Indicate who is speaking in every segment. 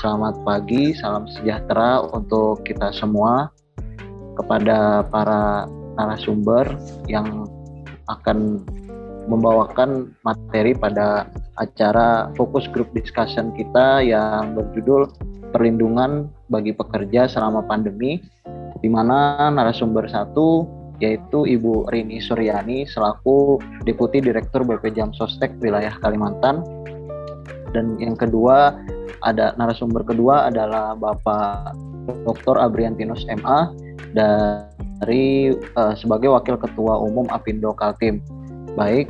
Speaker 1: selamat pagi, salam sejahtera untuk kita semua. Kepada para narasumber yang akan membawakan materi pada acara fokus group discussion kita yang berjudul Perlindungan bagi Pekerja Selama Pandemi, di mana narasumber satu yaitu Ibu Rini Suryani selaku Deputi Direktur BP Jam Sostek Wilayah Kalimantan, dan yang kedua narasumber kedua adalah Bapak Dr. Abriantinus MA dari sebagai Wakil Ketua Umum Apindo Kaltim. Baik,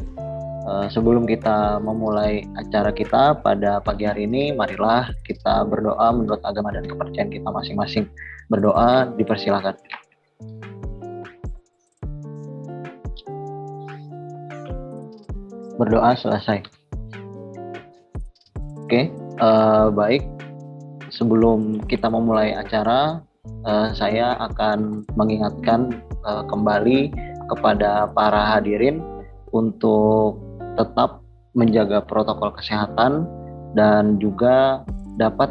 Speaker 1: sebelum kita memulai acara kita pada pagi hari ini, marilah kita berdoa menurut agama dan kepercayaan kita masing-masing. Berdoa, dipersilakan. Berdoa selesai. Oke, baik. Sebelum kita memulai acara, saya akan mengingatkan kembali kepada para hadirin untuk tetap menjaga protokol kesehatan, dan juga dapat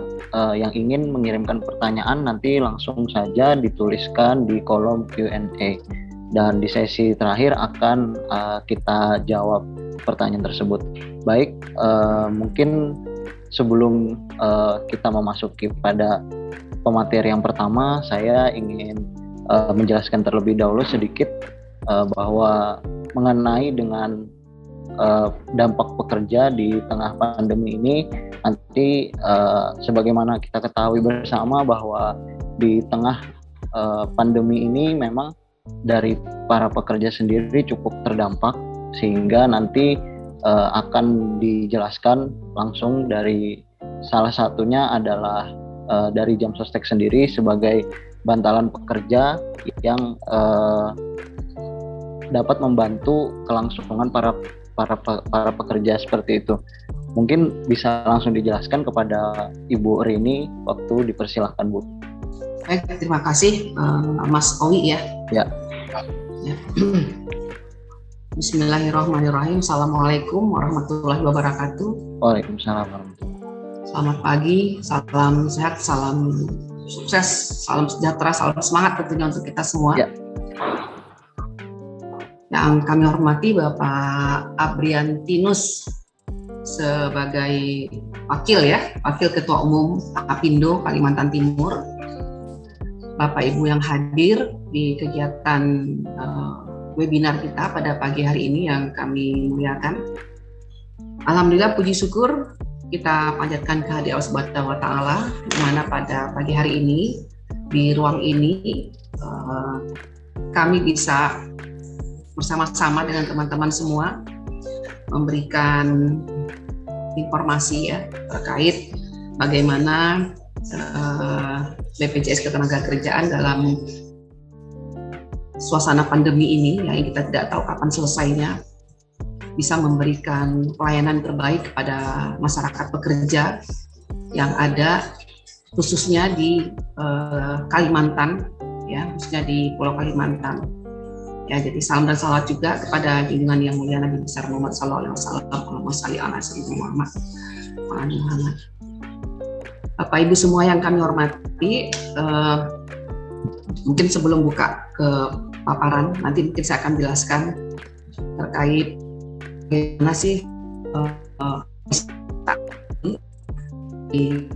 Speaker 1: yang ingin mengirimkan pertanyaan nanti langsung saja dituliskan di kolom Q&A, dan di sesi terakhir akan kita jawab pertanyaan tersebut. Baik, mungkin sebelum kita memasuki pada pemateri yang pertama, saya ingin menjelaskan terlebih dahulu sedikit bahwa mengenai dengan dampak pekerja di tengah pandemi ini. Nanti sebagaimana kita ketahui bersama bahwa di tengah pandemi ini memang dari para pekerja sendiri cukup terdampak, sehingga nanti akan dijelaskan langsung dari salah satunya adalah dari Jam Sostek sendiri sebagai bantalan pekerja yang dapat membantu kelangsungan para pekerja seperti itu. Mungkin bisa langsung dijelaskan kepada Ibu Rini, waktu dipersilahkan, Bu.
Speaker 2: Baik, terima kasih Mas Owi ya.
Speaker 1: Ya.
Speaker 2: Bismillahirrahmanirrahim. Assalamualaikum warahmatullahi wabarakatuh.
Speaker 1: Waalaikumsalam warahmatullahi wabarakatuh.
Speaker 2: Selamat pagi, salam sehat, salam sukses, salam sejahtera, salam semangat tentunya untuk kita semua.
Speaker 1: Ya.
Speaker 2: Yang kami hormati Bapak Abriantinus sebagai Wakil Ketua Umum Apindo Kalimantan Timur, Bapak Ibu yang hadir di kegiatan webinar kita pada pagi hari ini yang kami muliakan. Alhamdulillah, puji syukur kita panjatkan kehadirat Allah Subhanahu wa Ta'ala, di mana pada pagi hari ini di ruang ini kami bisa bersama-sama dengan teman-teman semua memberikan informasi ya terkait bagaimana BPJS Ketenagakerjaan dalam suasana pandemi ini yang kita tidak tahu kapan selesainya bisa memberikan pelayanan terbaik kepada masyarakat pekerja yang ada khususnya di Kalimantan ya, khususnya di Pulau Kalimantan. Ya, jadi salam dan salawat juga kepada junjungan yang mulia Nabi besar Muhammad sallallahu alaihi wasallam. Allahumma shalli ala sayyidina Muhammad wa ala Muhammad. Bapak Ibu semua yang kami hormati, mungkin sebelum buka ke paparan, nanti mungkin saya akan jelaskan terkait bagaimana sih di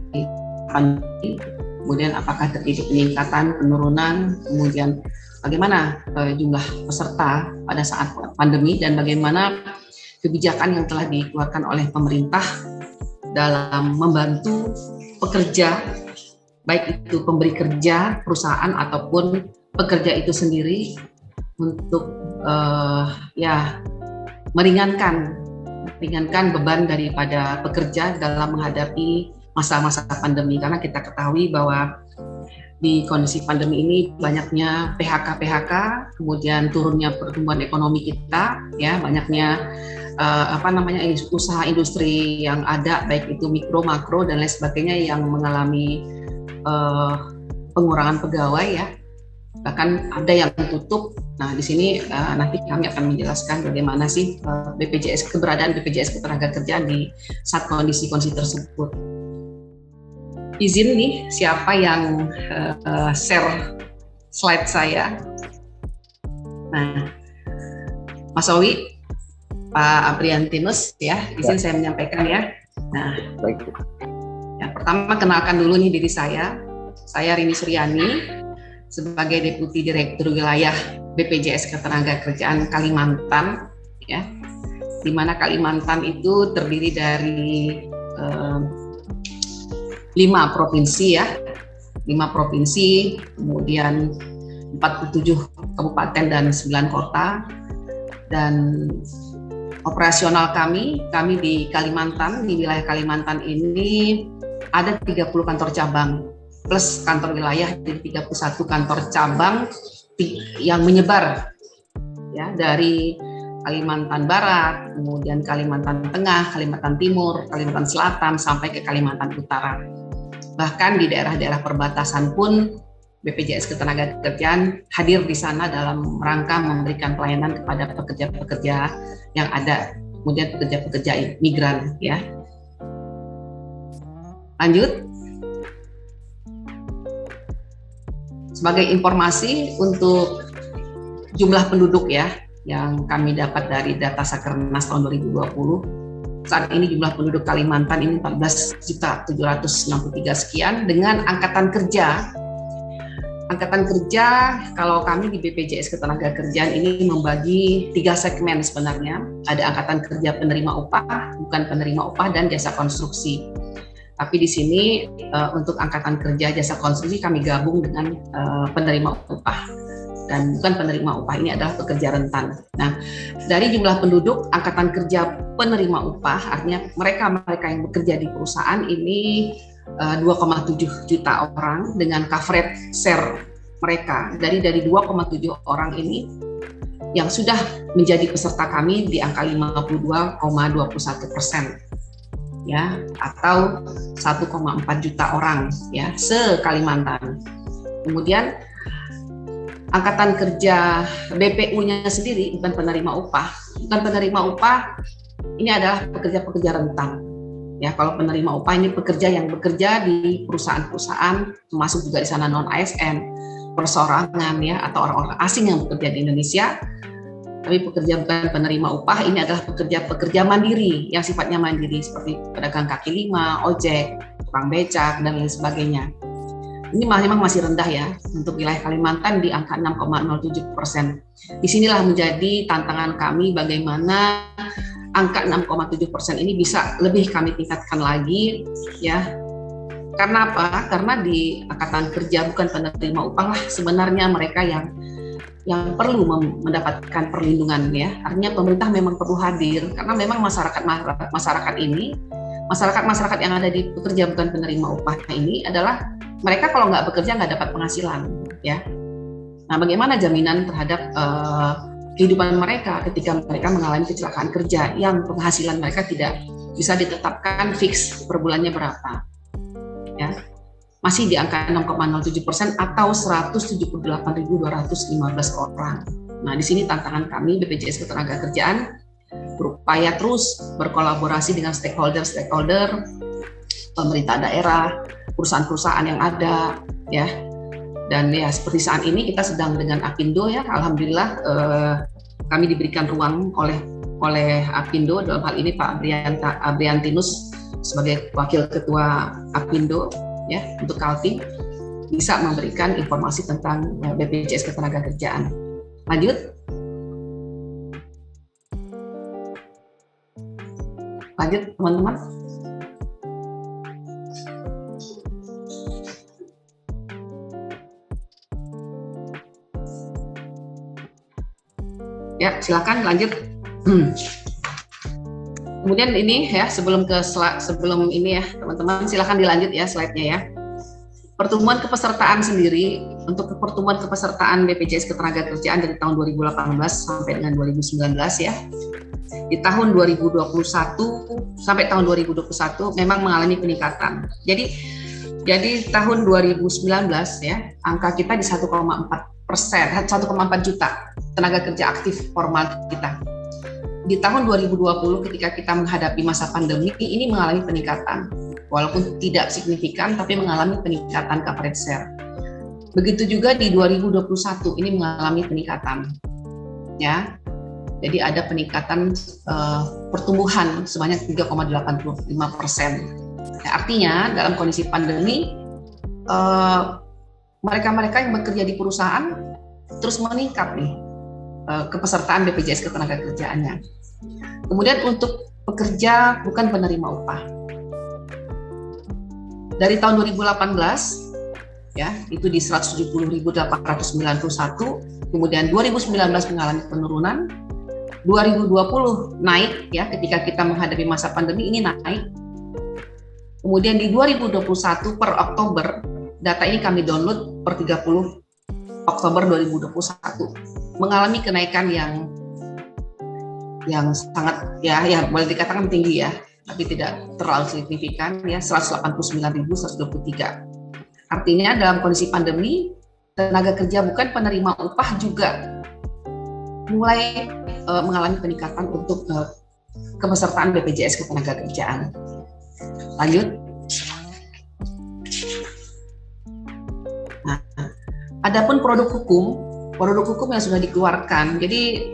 Speaker 2: pandemi, kemudian apakah terjadi peningkatan, penurunan, kemudian bagaimana jumlah peserta pada saat pandemi, dan bagaimana kebijakan yang telah dikeluarkan oleh pemerintah dalam membantu pekerja, baik itu pemberi kerja, perusahaan ataupun pekerja itu sendiri untuk meringankan beban daripada pekerja dalam menghadapi masa-masa pandemi, karena kita ketahui bahwa di kondisi pandemi ini banyaknya PHK, kemudian turunnya pertumbuhan ekonomi kita, ya banyaknya usaha industri yang ada baik itu mikro, makro dan lain sebagainya yang mengalami pengurangan pegawai ya, bahkan ada yang tutup. Nah di sini nanti kami akan menjelaskan bagaimana sih keberadaan BPJS Ketenagakerjaan di saat kondisi tersebut. izin nih siapa yang share slide saya. Nah, Mas Owi, Pak Abriantinus ya, izin saya menyampaikan ya. Nah,
Speaker 1: Baik.
Speaker 2: yang pertama kenalkan dulu nih diri saya. Saya Rini Suryani sebagai Deputi Direktur Wilayah BPJS Ketenagakerjaan Kalimantan ya. Di mana Kalimantan itu terdiri dari 5 provinsi ya. 5 provinsi, kemudian 47 kabupaten dan 9 kota. Dan operasional kami di Kalimantan, di wilayah Kalimantan ini ada 30 kantor cabang plus kantor wilayah, jadi 31 kantor cabang yang menyebar ya dari Kalimantan Barat, kemudian Kalimantan Tengah, Kalimantan Timur, Kalimantan Selatan sampai ke Kalimantan Utara. Bahkan di daerah-daerah perbatasan pun BPJS Ketenagakerjaan hadir di sana dalam rangka memberikan pelayanan kepada pekerja-pekerja yang ada, kemudian pekerja-pekerja migran ya. Lanjut. Sebagai informasi untuk jumlah penduduk ya yang kami dapat dari data Sakernas tahun 2020. Saat ini jumlah penduduk Kalimantan ini 14.763 sekian dengan angkatan kerja. Angkatan kerja kalau kami di BPJS Ketenagakerjaan ini membagi 3 segmen sebenarnya. Ada angkatan kerja penerima upah, bukan penerima upah, dan jasa konstruksi. Tapi di sini untuk angkatan kerja jasa konstruksi kami gabung dengan penerima upah, dan bukan penerima upah ini adalah pekerja rentan. Nah, dari jumlah penduduk angkatan kerja penerima upah, artinya mereka yang bekerja di perusahaan ini 2,7 juta orang dengan coverage share mereka dari 2,7 orang ini yang sudah menjadi peserta kami di angka 52,21%. Ya, atau 1,4 juta orang ya se-Kalimantan. Kemudian angkatan kerja BPU-nya sendiri bukan penerima upah. Bukan penerima upah ini adalah pekerja-pekerja rentan. Ya, kalau penerima upah ini pekerja yang bekerja di perusahaan-perusahaan, termasuk juga di sana non ASN, perseorangan ya, atau orang-orang asing yang bekerja di Indonesia. Tapi pekerja bukan penerima upah ini adalah pekerja mandiri yang sifatnya mandiri seperti pedagang kaki lima, ojek, tukang becak dan lain sebagainya. Ini memang masih rendah ya untuk wilayah Kalimantan di angka 6,07%. Disinilah menjadi tantangan kami bagaimana angka 6,7% ini bisa lebih kami tingkatkan lagi ya. Karena apa? Karena di angkatan kerja bukan penerima upah lah sebenarnya mereka yang perlu mendapatkan perlindungan ya. Artinya pemerintah memang perlu hadir karena memang masyarakat ini, masyarakat yang ada di pekerja bukan penerima upah ini adalah mereka kalau nggak bekerja nggak dapat penghasilan ya. Nah, bagaimana jaminan terhadap kehidupan mereka ketika mereka mengalami kecelakaan kerja yang penghasilan mereka tidak bisa ditetapkan fix per bulannya berapa ya. Masih di angka 6,07% atau 178.215 orang. Nah, di sini tantangan kami BPJS Ketenagakerjaan berupaya terus berkolaborasi dengan stakeholder, pemerintah daerah, perusahaan-perusahahan yang ada, ya. Dan ya seperti saat ini kita sedang dengan Apindo ya, alhamdulillah kami diberikan ruang oleh Apindo, dalam hal ini Pak Abriantinus sebagai Wakil Ketua Apindo ya untuk Kaltim bisa memberikan informasi tentang BPJS Ketenagakerjaan. Lanjut. Lanjut teman-teman. Ya, silakan lanjut. Kemudian ini ya sebelum ini ya teman-teman silakan dilanjut ya slide-nya ya. Pertumbuhan kepesertaan sendiri untuk pertumbuhan kepesertaan BPJS Ketenagakerjaan dari tahun 2018 sampai dengan 2019 ya. Di tahun 2021 sampai tahun 2021 memang mengalami peningkatan. Jadi tahun 2019 ya angka kita di 1,4 juta tenaga kerja aktif formal kita. Di tahun 2020 ketika kita menghadapi masa pandemi ini mengalami peningkatan walaupun tidak signifikan tapi mengalami peningkatan coverage share. Begitu juga di 2021 ini mengalami peningkatan, ya. Jadi ada peningkatan pertumbuhan sebanyak 3,85%. Ya, artinya dalam kondisi pandemi mereka-mereka yang bekerja di perusahaan terus meningkat nih kepesertaan BPJS Ketenagakerjaannya. Kemudian untuk pekerja bukan penerima upah, dari tahun 2018 ya itu di 170.891, kemudian 2019 mengalami penurunan, 2020 naik ya ketika kita menghadapi masa pandemi ini naik. Kemudian di 2021 per Oktober, data ini kami download per 30 Oktober 2021 mengalami kenaikan yang sangat ya boleh dikatakan tinggi ya, tapi tidak terlalu signifikan ya, 189.123. Artinya dalam kondisi pandemi tenaga kerja bukan penerima upah juga mulai mengalami peningkatan untuk kepesertaan BPJS Ketenagakerjaan. Lanjut. Nah, adapun produk hukum yang sudah dikeluarkan. Jadi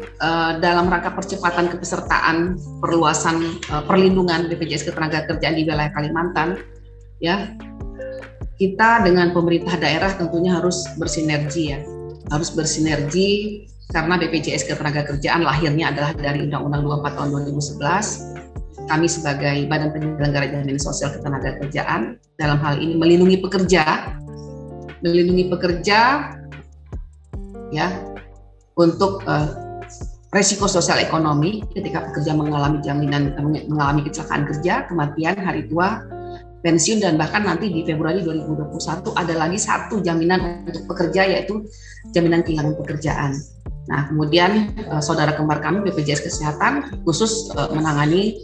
Speaker 2: dalam rangka percepatan kepesertaan perluasan perlindungan BPJS Ketenagakerjaan di wilayah Kalimantan, ya kita dengan pemerintah daerah tentunya harus bersinergi ya, harus bersinergi. Karena BPJS Ketenagakerjaan lahirnya adalah dari Undang-Undang 24 tahun 2011. Kami sebagai Badan Penyelenggara Jaminan Sosial Ketenagakerjaan dalam hal ini melindungi pekerja ya untuk resiko sosial ekonomi ketika pekerja mengalami kecelakaan kerja, kematian, hari tua, pensiun, dan bahkan nanti di Februari 2021 ada lagi satu jaminan untuk pekerja yaitu jaminan kehilangan pekerjaan. Nah, kemudian saudara kembar kami BPJS Kesehatan khusus menangani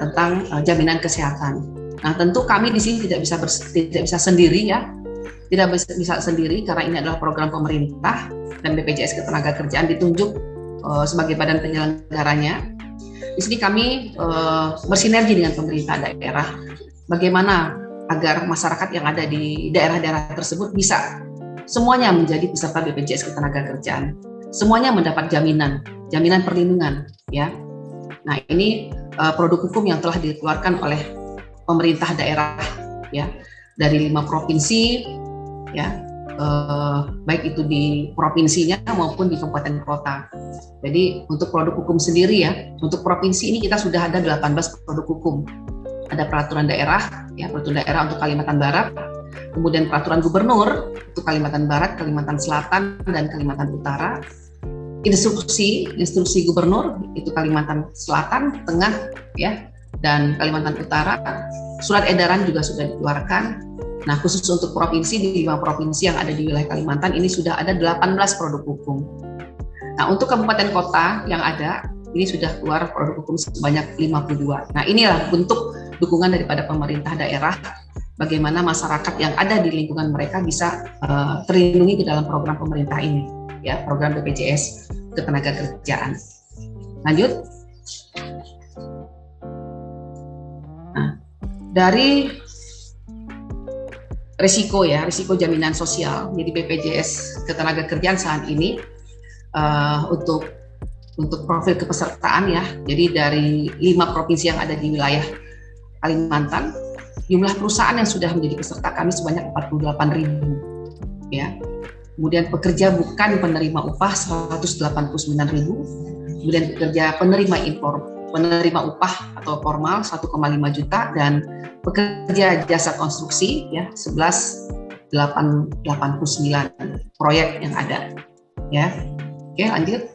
Speaker 2: tentang jaminan kesehatan. Nah, tentu kami di sini tidak bisa sendiri ya, tidak bisa sendiri karena ini adalah program pemerintah dan BPJS Ketenagakerjaan ditunjuk sebagai badan penyelenggaranya. Di sini kami bersinergi dengan pemerintah daerah. Bagaimana agar masyarakat yang ada di daerah-daerah tersebut bisa semuanya menjadi peserta BPJS Ketenagakerjaan. Semuanya mendapat jaminan perlindungan ya. Nah, ini produk hukum yang telah dikeluarkan oleh pemerintah daerah ya dari 5 provinsi ya, baik itu di provinsinya maupun di kabupaten kota. Jadi untuk produk hukum sendiri ya, untuk provinsi ini kita sudah ada 18 produk hukum. Ada peraturan daerah ya, peraturan daerah untuk Kalimantan Barat, kemudian peraturan gubernur untuk Kalimantan Barat, Kalimantan Selatan, dan Kalimantan Utara. Instruksi gubernur itu Kalimantan Selatan, Tengah ya, dan Kalimantan Utara. Surat edaran juga sudah dikeluarkan. Nah, khusus untuk provinsi, di 5 provinsi yang ada di wilayah Kalimantan ini sudah ada 18 produk hukum. Nah, untuk kabupaten kota yang ada ini sudah keluar produk hukum sebanyak 52. Nah, inilah bentuk dukungan daripada pemerintah daerah bagaimana masyarakat yang ada di lingkungan mereka bisa terlindungi di dalam program pemerintah ini ya, program BPJS Ketenagakerjaan. Lanjut. Nah, dari risiko jaminan sosial, jadi BPJS Ketenagakerjaan saat ini untuk profil kepesertaan ya, jadi dari 5 provinsi yang ada di wilayah Kalimantan, jumlah perusahaan yang sudah menjadi peserta kami sebanyak 48.000 ya. Kemudian pekerja bukan penerima upah 189.000, kemudian pekerja penerima upah atau formal 1,5 juta, dan pekerja jasa konstruksi ya 11.889 proyek yang ada ya. Oke, lanjut.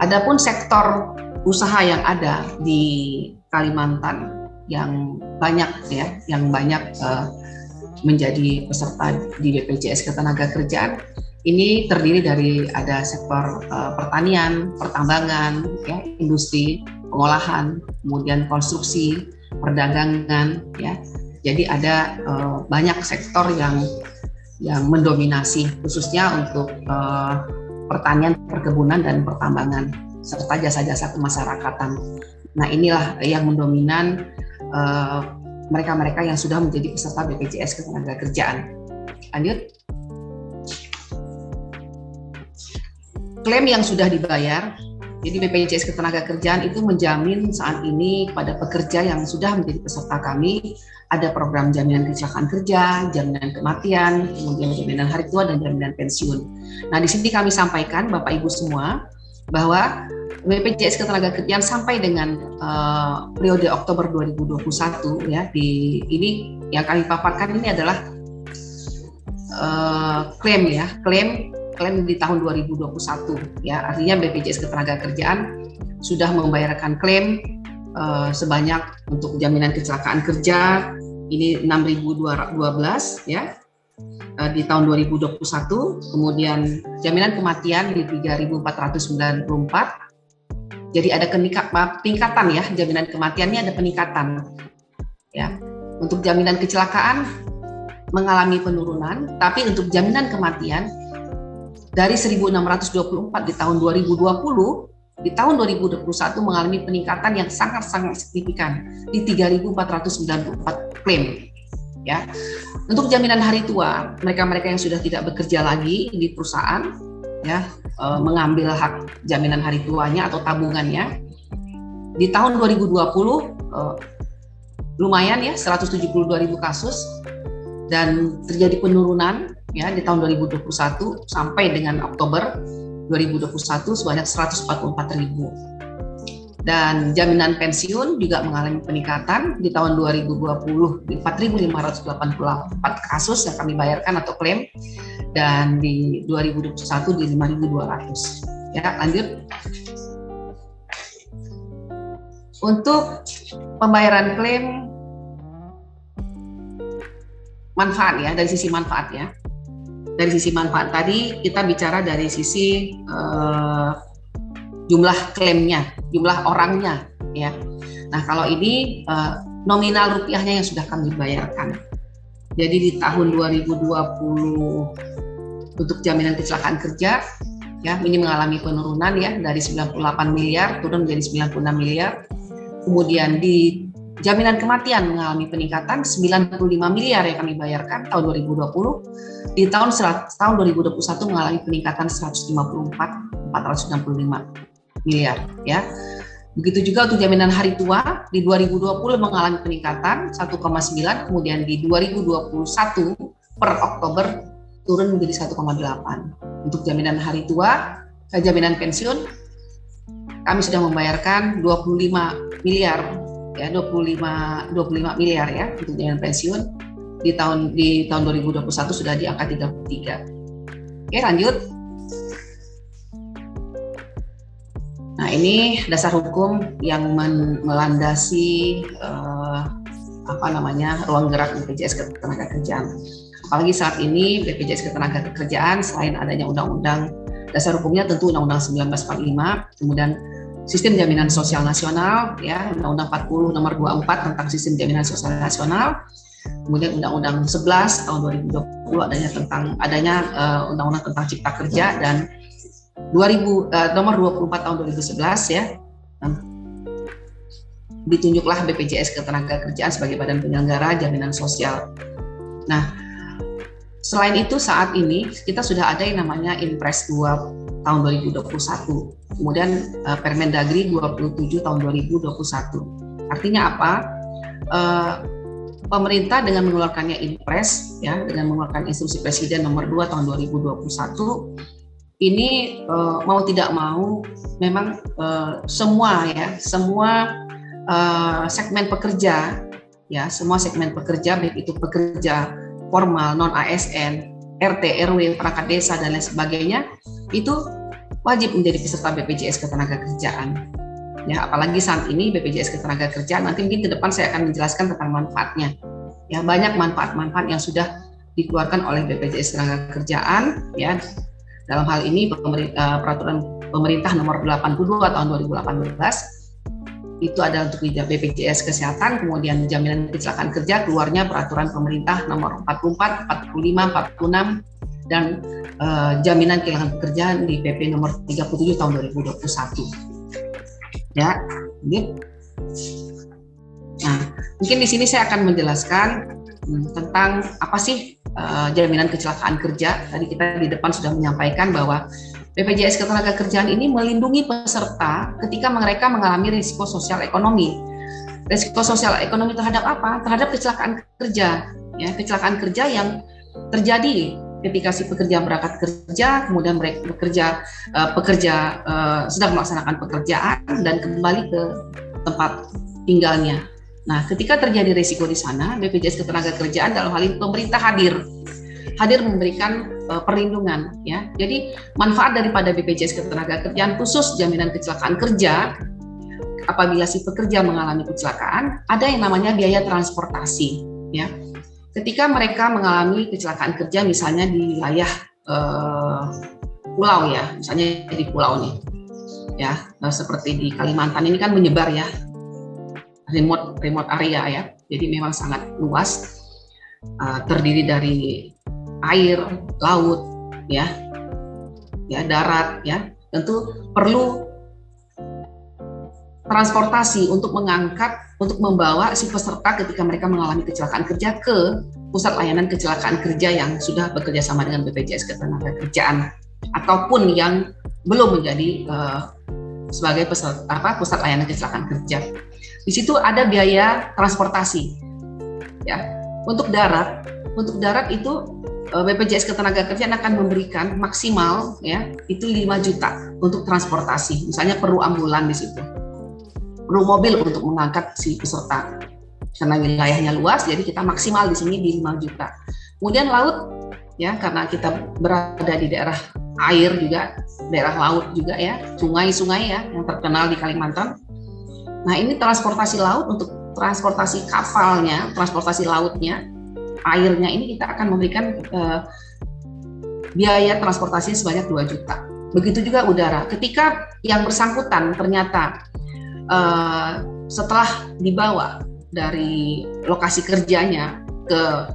Speaker 2: Adapun sektor usaha yang ada di Kalimantan yang banyak menjadi peserta di BPJS Ketenagakerjaan ini terdiri dari ada sektor pertanian, pertambangan, ya, industri, pengolahan, kemudian konstruksi, perdagangan, ya. Jadi ada banyak sektor yang mendominasi khususnya untuk pertanian, perkebunan, dan pertambangan. serta jasa-jasa kemasyarakatan. Nah, inilah yang mendominan mereka-mereka yang sudah menjadi peserta BPJS Ketenagakerjaan. Lanjut. Klaim yang sudah dibayar. Jadi BPJS Ketenagakerjaan itu menjamin saat ini kepada pekerja yang sudah menjadi peserta kami ada program jaminan kecelakaan kerja, jaminan kematian, kemudian jaminan hari tua dan jaminan pensiun. Nah, di sini kami sampaikan Bapak Ibu semua bahwa BPJS Ketenagakerjaan sampai dengan periode Oktober 2021 ya, ini yang kami paparkan ini adalah klaim di tahun 2021 ya, artinya BPJS Ketenagakerjaan sudah membayarkan klaim sebanyak untuk jaminan kecelakaan kerja ini 6.212 ya di tahun 2021, kemudian jaminan kematian di 3.494. Jadi ada peningkatan ya, jaminan kematiannya ada peningkatan ya. Untuk jaminan kecelakaan mengalami penurunan, tapi untuk jaminan kematian dari 1.624 di tahun 2020, di tahun 2021 mengalami peningkatan yang sangat-sangat signifikan di 3.494 klaim. Ya, untuk jaminan hari tua, mereka-mereka yang sudah tidak bekerja lagi di perusahaan, ya, mengambil hak jaminan hari tuanya atau tabungannya. Di tahun 2020 lumayan ya, 172.000 kasus, dan terjadi penurunan ya di tahun 2021 sampai dengan Oktober 2021 sebanyak 144.000. Dan jaminan pensiun juga mengalami peningkatan di tahun 2020 di 4.584 kasus yang kami bayarkan atau klaim, dan di 2021 di 5.200. Ya, lanjut. Untuk pembayaran klaim manfaat ya, dari sisi manfaat ya. Dari sisi manfaat tadi kita bicara dari sisi jumlah klaimnya, jumlah orangnya ya. Nah, kalau ini nominal rupiahnya yang sudah kami bayarkan. Jadi di tahun 2020 untuk jaminan kecelakaan kerja ya, ini mengalami penurunan ya dari 98 miliar turun menjadi 96 miliar. Kemudian di jaminan kematian mengalami peningkatan 95 miliar yang kami bayarkan tahun 2020. Di tahun 2021 mengalami peningkatan 465 miliar ya. Begitu juga untuk jaminan hari tua di 2020 mengalami peningkatan 1,9, kemudian di 2021 per Oktober turun menjadi 1,8. Untuk jaminan hari tua, jaminan pensiun kami sudah membayarkan 25 miliar ya, 25 miliar ya untuk jaminan pensiun. Di tahun 2021 sudah di angka 33. Oke, lanjut. Nah, ini dasar hukum yang melandasi ruang gerak BPJS Ketenagakerjaan. Apalagi saat ini BPJS Ketenagakerjaan selain adanya undang-undang dasar hukumnya tentu Undang-Undang 1945, kemudian Sistem Jaminan Sosial Nasional ya, Undang-Undang 40 nomor 24 tentang Sistem Jaminan Sosial Nasional, kemudian Undang-Undang 11 tahun 2020 adanya Undang-Undang tentang Cipta Kerja, dan nomor 24 tahun 2011 ya, ditunjuklah BPJS Ketenagakerjaan sebagai badan penyelenggara jaminan sosial. Nah, selain itu saat ini kita sudah ada yang namanya Inpres 2 tahun 2021, kemudian Permendagri 27 tahun 2021. Artinya apa? Pemerintah dengan mengeluarkannya Inpres ya, dengan mengeluarkan Instruksi Presiden nomor 2 tahun 2021, ini mau tidak mau memang semua segmen pekerja ya, semua segmen pekerja baik itu pekerja formal, non ASN, RT, RW, perangkat desa dan lain sebagainya itu wajib menjadi peserta BPJS Ketenagakerjaan. Ya, apalagi saat ini BPJS Ketenagakerjaan, nanti mungkin ke depan saya akan menjelaskan tentang manfaatnya. Ya, banyak manfaat-manfaat yang sudah dikeluarkan oleh BPJS Ketenagakerjaan ya. Dalam hal ini peraturan pemerintah nomor 82 tahun 2018 itu ada untuk BPJS Kesehatan, kemudian jaminan kecelakaan kerja keluarnya peraturan pemerintah nomor 44, 45, 46 dan jaminan kehilangan pekerjaan di PP nomor 37 tahun 2021. Ya, ini. Nah, mungkin di sini saya akan menjelaskan tentang apa sih jaminan kecelakaan kerja. Tadi kita di depan sudah menyampaikan bahwa BPJS Ketenagakerjaan ini melindungi peserta ketika mereka mengalami risiko sosial ekonomi. Risiko sosial ekonomi terhadap apa? Terhadap kecelakaan kerja. Ya, kecelakaan kerja yang terjadi ketika si pekerja berangkat kerja, kemudian mereka pekerja sedang melaksanakan pekerjaan dan kembali ke tempat tinggalnya. Nah, ketika terjadi risiko di sana, BPJS Ketenagakerjaan dalam hal ini pemerintah hadir memberikan perlindungan, ya. Jadi manfaat daripada BPJS Ketenagakerjaan khusus jaminan kecelakaan kerja apabila si pekerja mengalami kecelakaan, ada yang namanya biaya transportasi, ya. Ketika mereka mengalami kecelakaan kerja, misalnya di wilayah pulau, ya, misalnya di pulau nih, ya, seperti di Kalimantan ini kan menyebar, ya. Remote area, ya, jadi memang sangat luas, terdiri dari air, laut, ya, darat, ya, tentu perlu transportasi untuk membawa si peserta ketika mereka mengalami kecelakaan kerja ke pusat layanan kecelakaan kerja yang sudah bekerja sama dengan BPJS Ketenagakerjaan ataupun yang belum menjadi sebagai pusat layanan kecelakaan kerja. Di situ ada biaya transportasi, ya. Untuk darat itu BPJS Ketenagakerjaan akan memberikan maksimal, ya, itu 5 juta untuk transportasi. Misalnya perlu ambulan di situ, perlu mobil untuk mengangkat si peserta. Karena wilayahnya luas, jadi kita maksimal di sini di 5 juta. Kemudian laut, ya, karena kita berada di daerah air juga, daerah laut juga, ya, sungai-sungai, ya, yang terkenal di Kalimantan. Nah, ini transportasi laut untuk transportasi kapalnya, transportasi lautnya, airnya ini kita akan memberikan biaya transportasi sebanyak 2 juta. Begitu juga udara. Ketika yang bersangkutan ternyata setelah dibawa dari lokasi kerjanya ke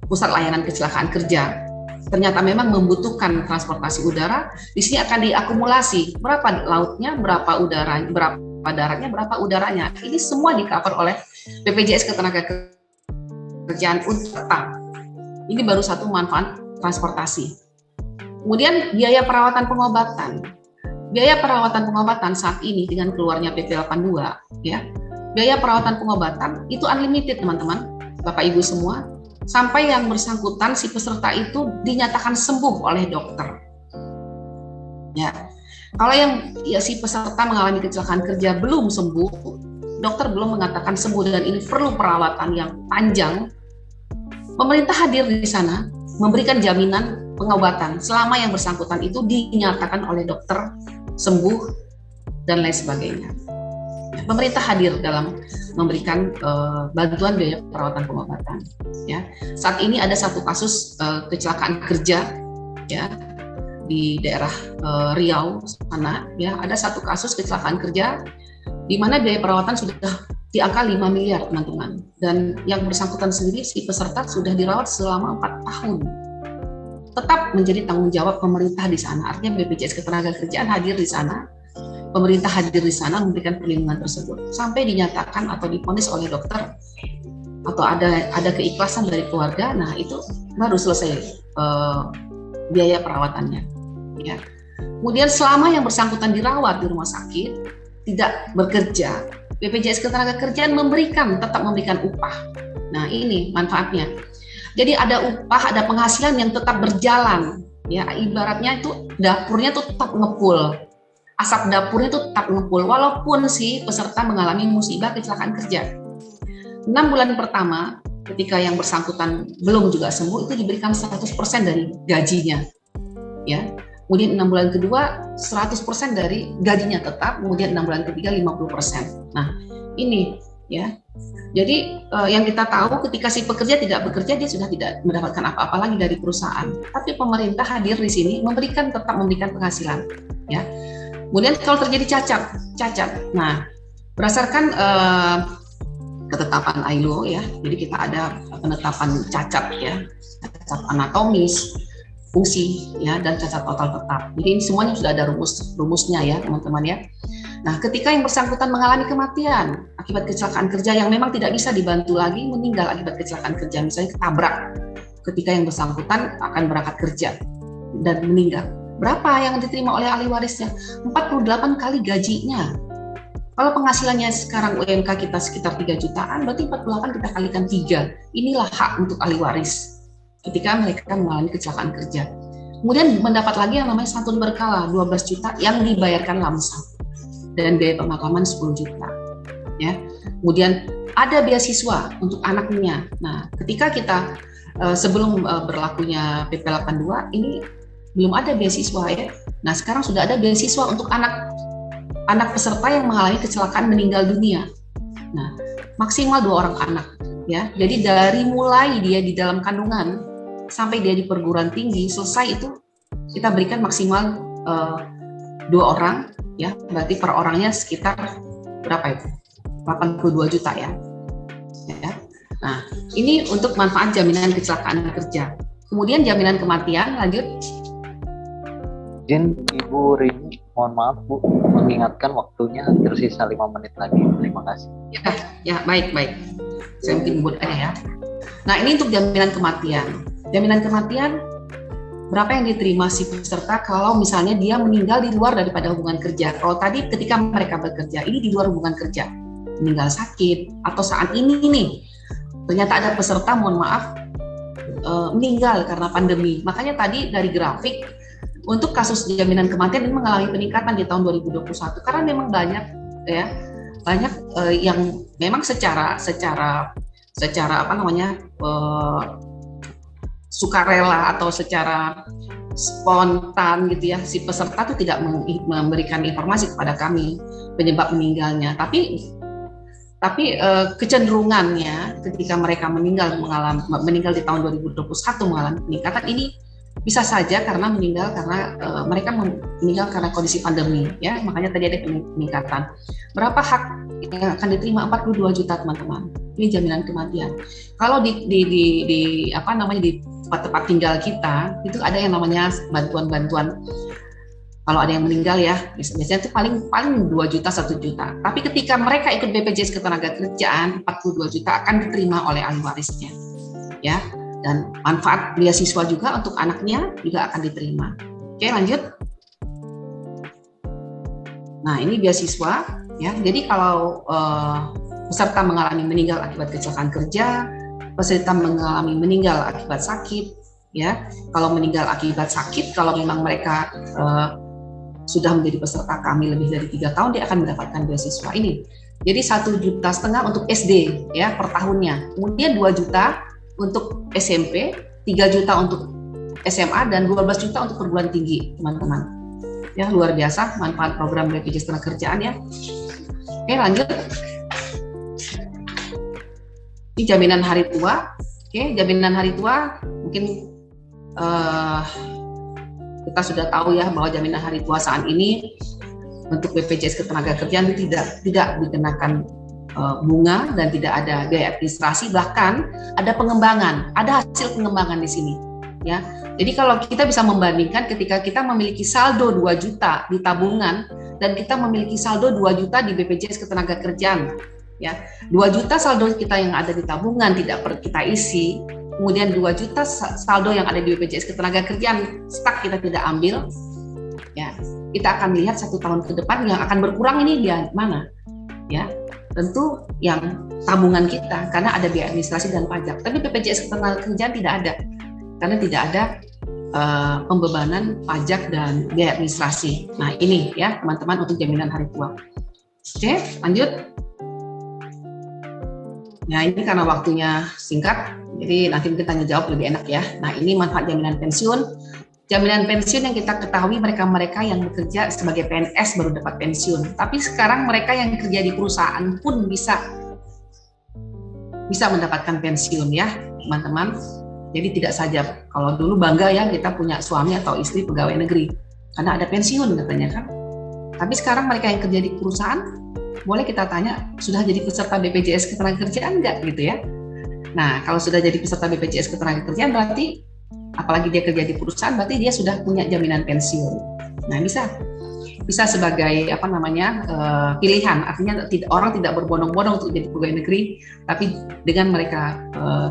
Speaker 2: pusat layanan kecelakaan kerja, ternyata memang membutuhkan transportasi udara, di sini akan diakumulasi berapa lautnya, berapa udaranya, berapa daratnya, berapa udaranya. Ini semua di-cover oleh BPJS Ketenagakerjaan untuk tetap. Ini baru satu manfaat transportasi. Kemudian biaya perawatan pengobatan. Biaya perawatan pengobatan saat ini dengan keluarnya PP 82, ya. Biaya perawatan pengobatan itu unlimited, teman-teman, Bapak Ibu semua, sampai yang bersangkutan si peserta itu dinyatakan sembuh oleh dokter. Ya. Kalau si peserta mengalami kecelakaan kerja belum sembuh, dokter belum mengatakan sembuh dan ini perlu perawatan yang panjang, pemerintah hadir di sana memberikan jaminan pengobatan selama yang bersangkutan itu dinyatakan oleh dokter sembuh dan lain sebagainya. Pemerintah hadir dalam memberikan bantuan biaya perawatan pengobatan. Ya, saat ini ada satu kasus kecelakaan kerja, ya, di daerah Riau sana, ya, ada satu kasus kecelakaan kerja di mana biaya perawatan sudah di angka 5 miliar, teman-teman. Dan yang bersangkutan sendiri si peserta sudah dirawat selama 4 tahun. Tetap menjadi tanggung jawab pemerintah di sana. Artinya BPJS Ketenagakerjaan hadir di sana, pemerintah hadir di sana memberikan perlindungan tersebut sampai dinyatakan atau divonis oleh dokter atau ada keikhlasan dari keluarga. Nah, itu baru selesai biaya perawatannya. Ya. Kemudian selama yang bersangkutan dirawat di rumah sakit tidak bekerja, BPJS Ketenagakerjaan tetap memberikan upah. Nah, ini manfaatnya. Jadi ada upah, ada penghasilan yang tetap berjalan. Ya, ibaratnya itu dapurnya tuh tetap ngepul. Asap dapurnya tuh tetap ngepul walaupun si peserta mengalami musibah kecelakaan kerja. 6 bulan pertama ketika yang bersangkutan belum juga sembuh itu diberikan 100% dari gajinya. Ya. Kemudian 6 bulan kedua 100% dari gajinya tetap, kemudian 6 bulan ketiga 50%. Nah, ini, ya. Jadi yang kita tahu ketika si pekerja tidak bekerja dia sudah tidak mendapatkan apa-apa lagi dari perusahaan. Tapi pemerintah hadir di sini tetap memberikan penghasilan, ya. Kemudian kalau terjadi cacat. Nah, berdasarkan ketetapan ILO, ya. Jadi kita ada penetapan cacat, ya. Cacat anatomis, fungsi ya dan cacat total tetap. Jadi ini semuanya sudah ada rumusnya ya teman-teman ya. Nah, ketika yang bersangkutan mengalami kematian akibat kecelakaan kerja yang memang tidak bisa dibantu lagi, meninggal akibat kecelakaan kerja, misalnya ketabrak, ketika yang bersangkutan akan berangkat kerja dan meninggal, berapa yang diterima oleh ahli warisnya? 48 kali gajinya. Kalau penghasilannya sekarang UMK kita sekitar 3 jutaan, berarti 48 kita kalikan 3. Inilah hak untuk ahli waris ketika mereka mengalami kecelakaan kerja. Kemudian mendapat lagi yang namanya santun berkala 12 juta yang dibayarkan lamsam dan biaya pemakaman 10 juta. Ya. Kemudian ada beasiswa untuk anaknya. Nah, ketika kita sebelum berlakunya PP 82 ini belum ada beasiswa ya. Nah, sekarang sudah ada beasiswa untuk anak peserta yang mengalami kecelakaan meninggal dunia. Nah, maksimal 2 orang anak ya. Jadi dari mulai dia di dalam kandungan sampai dia di perguruan tinggi selesai itu kita berikan maksimal 2 orang ya. Berarti per orangnya sekitar berapa itu? 82 juta ya. Nah, ini untuk manfaat jaminan kecelakaan kerja. Kemudian jaminan kematian, lanjut.
Speaker 1: Izin Ibu Rini, mohon maaf Bu, mengingatkan waktunya tersisa 5 menit lagi. Terima kasih.
Speaker 2: Ya, baik. Saya mungkin buatnya ya. Nah, ini untuk jaminan kematian. Jaminan kematian berapa yang diterima si peserta kalau misalnya dia meninggal di luar daripada hubungan kerja. Kalau tadi ketika mereka bekerja, ini di luar hubungan kerja, meninggal sakit, atau saat ini nih, ternyata ada peserta, mohon maaf, meninggal karena pandemi. Makanya tadi dari grafik, untuk kasus jaminan kematian ini mengalami peningkatan di tahun 2021, karena memang banyak yang memang secara apa namanya, sukarela atau secara spontan gitu ya, si peserta itu tidak memberikan informasi kepada kami penyebab meninggalnya, tapi kecenderungannya ketika mereka meninggal di tahun 2021 mengalami peningkatan ini bisa saja karena meninggal karena mereka meninggal karena kondisi pandemi ya, makanya tadi ada peningkatan. Berapa hak yang akan diterima? 42 juta teman-teman. Ini jaminan kematian. Kalau di apa namanya, di tempat tinggal kita itu ada yang namanya bantuan. Kalau ada yang meninggal ya, biasanya itu paling 2 juta, 1 juta. Tapi ketika mereka ikut BPJS Ketenagakerjaan, 42 juta akan diterima oleh ahli warisnya. Ya. Dan manfaat beasiswa juga untuk anaknya juga akan diterima. Oke, lanjut. Nah, ini beasiswa ya. Jadi kalau peserta mengalami meninggal akibat kecelakaan kerja, peserta mengalami meninggal akibat sakit ya. Kalau meninggal akibat sakit, kalau memang mereka sudah menjadi peserta kami lebih dari 3 tahun, dia akan mendapatkan beasiswa ini. Jadi 1,5 juta untuk SD ya per tahunnya. Kemudian 2 juta untuk SMP, 3 juta untuk SMA, dan 12 juta untuk perguruan tinggi, teman-teman. Ya, luar biasa manfaat program BPJS Ketenagakerjaan ya. Oke, lanjut. Ini jaminan hari tua. Oke, jaminan hari tua mungkin kita sudah tahu ya bahwa jaminan hari tua saat ini untuk BPJS Ketenagakerjaan tidak dikenakan bunga dan tidak ada biaya administrasi, bahkan ada pengembangan, ada hasil pengembangan di sini ya. Jadi kalau kita bisa membandingkan ketika kita memiliki saldo 2 juta di tabungan dan kita memiliki saldo 2 juta di BPJS Ketenagakerjaan ya. 2 juta saldo kita yang ada di tabungan tidak kita isi, kemudian 2 juta saldo yang ada di BPJS Ketenagakerjaan stuck kita tidak ambil ya. Kita akan lihat 1 tahun ke depan yang akan berkurang ini di mana ya. Tentu yang tabungan kita karena ada biaya administrasi dan pajak. Tapi BPJS Ketenagakerjaan tidak ada karena tidak ada pembebanan pajak dan biaya administrasi. Nah, ini ya teman-teman untuk jaminan hari tua. Oke, lanjut. Nah, ini karena waktunya singkat, jadi nanti kita tanya jawab lebih enak ya. Nah, ini manfaat jaminan pensiun. Jaminan pensiun yang kita ketahui mereka yang bekerja sebagai PNS baru dapat pensiun. Tapi sekarang mereka yang kerja di perusahaan pun bisa mendapatkan pensiun ya, teman-teman. Jadi tidak saja kalau dulu bangga ya kita punya suami atau istri pegawai negeri karena ada pensiun katanya kan. Tapi sekarang mereka yang kerja di perusahaan, boleh kita tanya sudah jadi peserta BPJS Ketenagakerjaan enggak gitu ya. Nah, kalau sudah jadi peserta BPJS Ketenagakerjaan berarti apalagi dia kerja di perusahaan, berarti dia sudah punya jaminan pensiun. Nah, bisa sebagai pilihan, artinya orang tidak berbondong-bondong untuk jadi pegawai negeri, tapi dengan mereka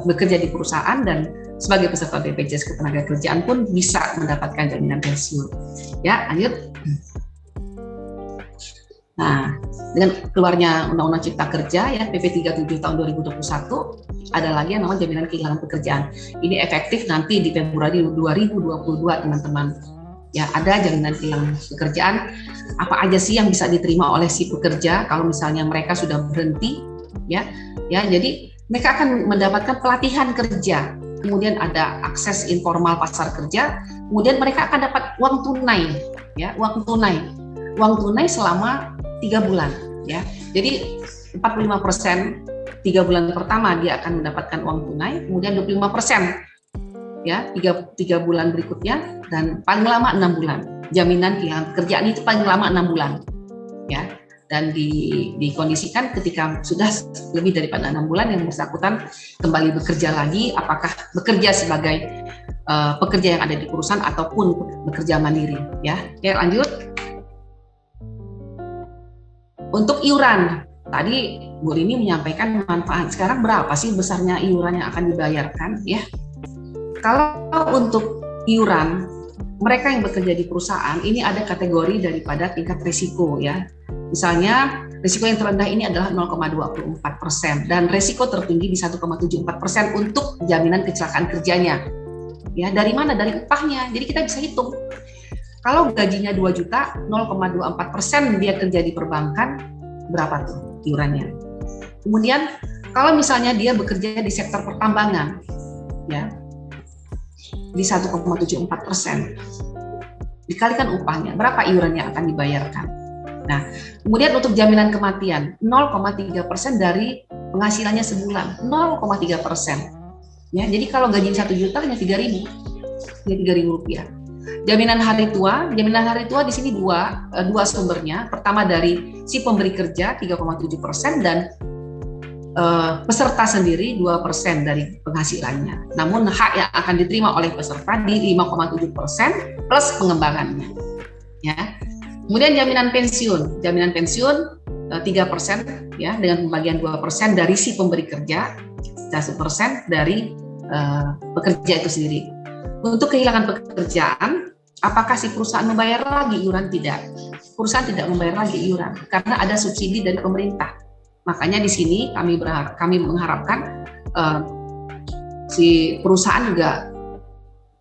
Speaker 2: bekerja di perusahaan dan sebagai peserta BPJS Ketenagakerjaan pun bisa mendapatkan jaminan pensiun. Ya, lanjut. Nah, dengan keluarnya Undang-Undang Cipta Kerja ya PP 37 tahun 2021, ada lagi yang namanya jaminan kehilangan pekerjaan. Ini efektif nanti di Februari 2022, teman-teman. Ya, ada jaminan kehilangan pekerjaan. Apa aja sih yang bisa diterima oleh si pekerja kalau misalnya mereka sudah berhenti, ya. Ya, jadi mereka akan mendapatkan pelatihan kerja. Kemudian ada akses informal pasar kerja, kemudian mereka akan dapat uang tunai, ya, uang tunai selama 3 bulan, ya. Jadi 45% 3 bulan pertama dia akan mendapatkan uang tunai, kemudian 25% ya 3 bulan berikutnya, dan paling lama 6 bulan. Jaminan kehilangan pekerjaan itu paling lama 6 bulan, ya. Dan dikondisikan ketika sudah lebih daripada 6 bulan yang bersangkutan kembali bekerja lagi, apakah bekerja sebagai pekerja yang ada di perusahaan ataupun bekerja mandiri, ya. Oke, lanjut. Untuk iuran, tadi Bu Rini menyampaikan manfaat. Sekarang berapa sih besarnya iuran yang akan dibayarkan, ya? Kalau untuk iuran, mereka yang bekerja di perusahaan ini ada kategori daripada tingkat risiko, ya. Misalnya risiko yang terendah ini adalah 0,24% dan risiko tertinggi di 1,74% untuk jaminan kecelakaan kerjanya. Ya, dari mana? Dari upahnya. Jadi kita bisa hitung. Kalau gajinya 2 juta, 0,24% dia kerja di perbankan, berapa tuh iurannya? Kemudian kalau misalnya dia bekerja di sektor pertambangan, ya, di 1,74%, dikalikan upahnya, berapa iuran yang akan dibayarkan? Nah, kemudian untuk jaminan kematian, 0,3% dari penghasilannya sebulan, 0,3%. Ya, jadi kalau gaji 1 juta hanya 3.000, ya 3.000 rupiah. Jaminan hari tua di sini dua sumbernya. Pertama dari si pemberi kerja 3,7% dan peserta sendiri 2% dari penghasilannya. Namun hak yang akan diterima oleh peserta di 5,7% plus pengembangannya. Ya. Kemudian jaminan pensiun 3% ya, dengan pembagian 2% dari si pemberi kerja, 1% dari pekerja itu sendiri. Untuk kehilangan pekerjaan, apakah si perusahaan membayar lagi iuran? Tidak. Perusahaan tidak membayar lagi iuran karena ada subsidi dari pemerintah. Makanya di sini kami mengharapkan si perusahaan juga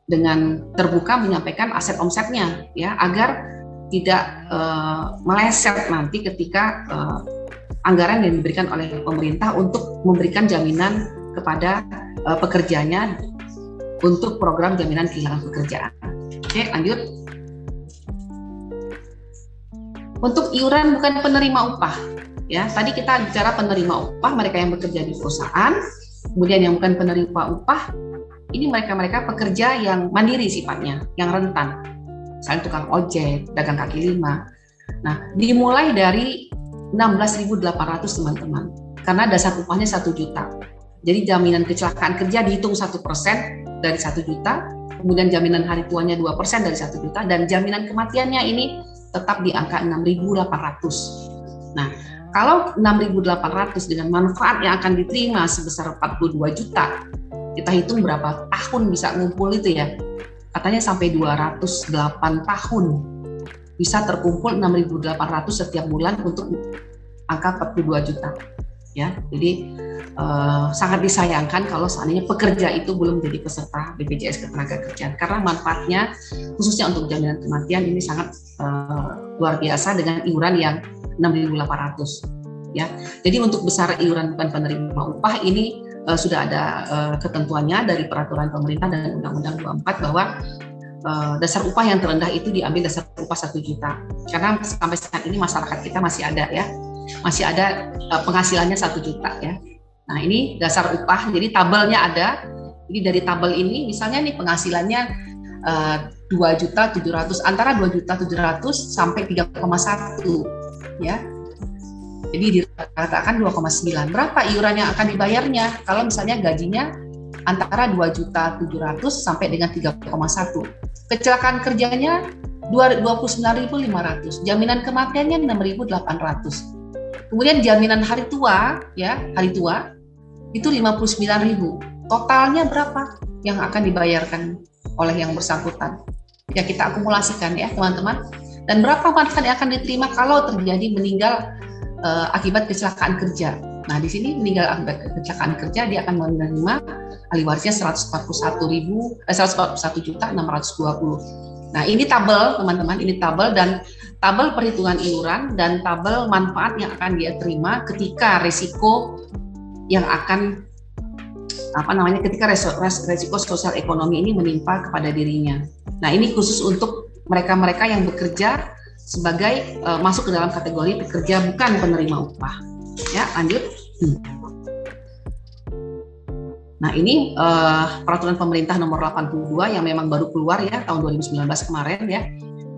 Speaker 2: dengan terbuka menyampaikan aset omsetnya, ya, agar tidak meleset nanti ketika anggaran yang diberikan oleh pemerintah untuk memberikan jaminan kepada pekerjanya untuk program jaminan kehilangan pekerjaan. Oke, lanjut. Untuk iuran bukan penerima upah, ya. Tadi kita bicara penerima upah, mereka yang bekerja di perusahaan. Kemudian yang bukan penerima upah, ini mereka pekerja yang mandiri sifatnya, yang rentan. Misalnya tukang ojek, dagang kaki lima. Nah, dimulai dari 16.800 teman-teman, karena dasar upahnya 1 juta. Jadi jaminan kecelakaan kerja dihitung 1% dari 1 juta, kemudian jaminan hari tuanya 2% dari 1 juta, dan jaminan kematiannya ini tetap di angka 6.800. Nah, kalau 6.800 dengan manfaat yang akan diterima sebesar 42 juta, kita hitung berapa tahun bisa ngumpul itu, ya. Katanya sampai 208 tahun bisa terkumpul 6.800 setiap bulan untuk angka 42 juta. Ya, jadi sangat disayangkan kalau seandainya pekerja itu belum menjadi peserta BPJS Ketenagakerjaan, karena manfaatnya khususnya untuk jaminan kematian ini sangat luar biasa dengan iuran yang 6.800. Ya, jadi untuk besar iuran bukan penerima upah ini sudah ada ketentuannya dari peraturan pemerintah dan Undang-Undang 24 bahwa dasar upah yang terendah itu diambil dasar upah 1 juta. Karena sampai saat ini masyarakat kita masih ada, ya, masih ada penghasilannya 1 juta, ya. Nah, ini dasar upah, jadi tabelnya ada. Jadi dari tabel ini misalnya nih penghasilannya 2.700.000, antara 2.700.000 sampai 3,1, ya. Jadi dikatakan 2,9. Berapa iuran yang akan dibayarnya? Kalau misalnya gajinya antara 2.700.000 sampai dengan 3,1. Kecelakaan kerjanya 29.500, jaminan kematiannya 6.800. Kemudian jaminan hari tua, ya, hari tua itu 59.000. Totalnya berapa yang akan dibayarkan oleh yang bersangkutan? Ya, kita akumulasikan ya, teman-teman. Dan berapa manfaat yang akan diterima kalau terjadi meninggal akibat kecelakaan kerja. Nah, di sini meninggal akibat kecelakaan kerja dia akan menerima ahli warisnya 141.620. Nah, ini tabel teman-teman, ini tabel dan tabel perhitungan iuran dan tabel manfaat yang akan dia terima ketika resiko yang akan ketika resiko sosial ekonomi ini menimpa kepada dirinya. Nah, ini khusus untuk mereka-mereka yang bekerja sebagai masuk ke dalam kategori pekerja bukan penerima upah. Ya, lanjut. Nah, ini peraturan pemerintah nomor 82 yang memang baru keluar ya tahun 2019 kemarin ya.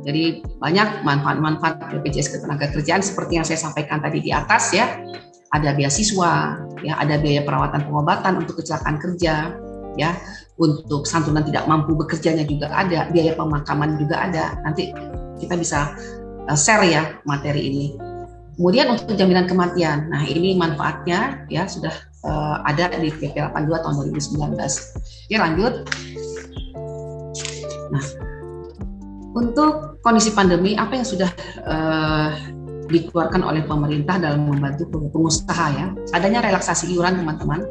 Speaker 2: Jadi banyak manfaat-manfaat BPJS Ketenagakerjaan seperti yang saya sampaikan tadi di atas ya. Ada beasiswa, ya, ada biaya perawatan pengobatan untuk kecelakaan kerja, ya. Untuk santunan tidak mampu bekerjanya juga ada, biaya pemakaman juga ada. Nanti kita bisa share ya materi ini. Kemudian untuk jaminan kematian, nah ini manfaatnya ya sudah ada di PP 82 tahun 2019. Ya, lanjut. Nah, untuk kondisi pandemi apa yang sudah dikeluarkan oleh pemerintah dalam membantu pengusaha ya? Adanya relaksasi iuran teman-teman.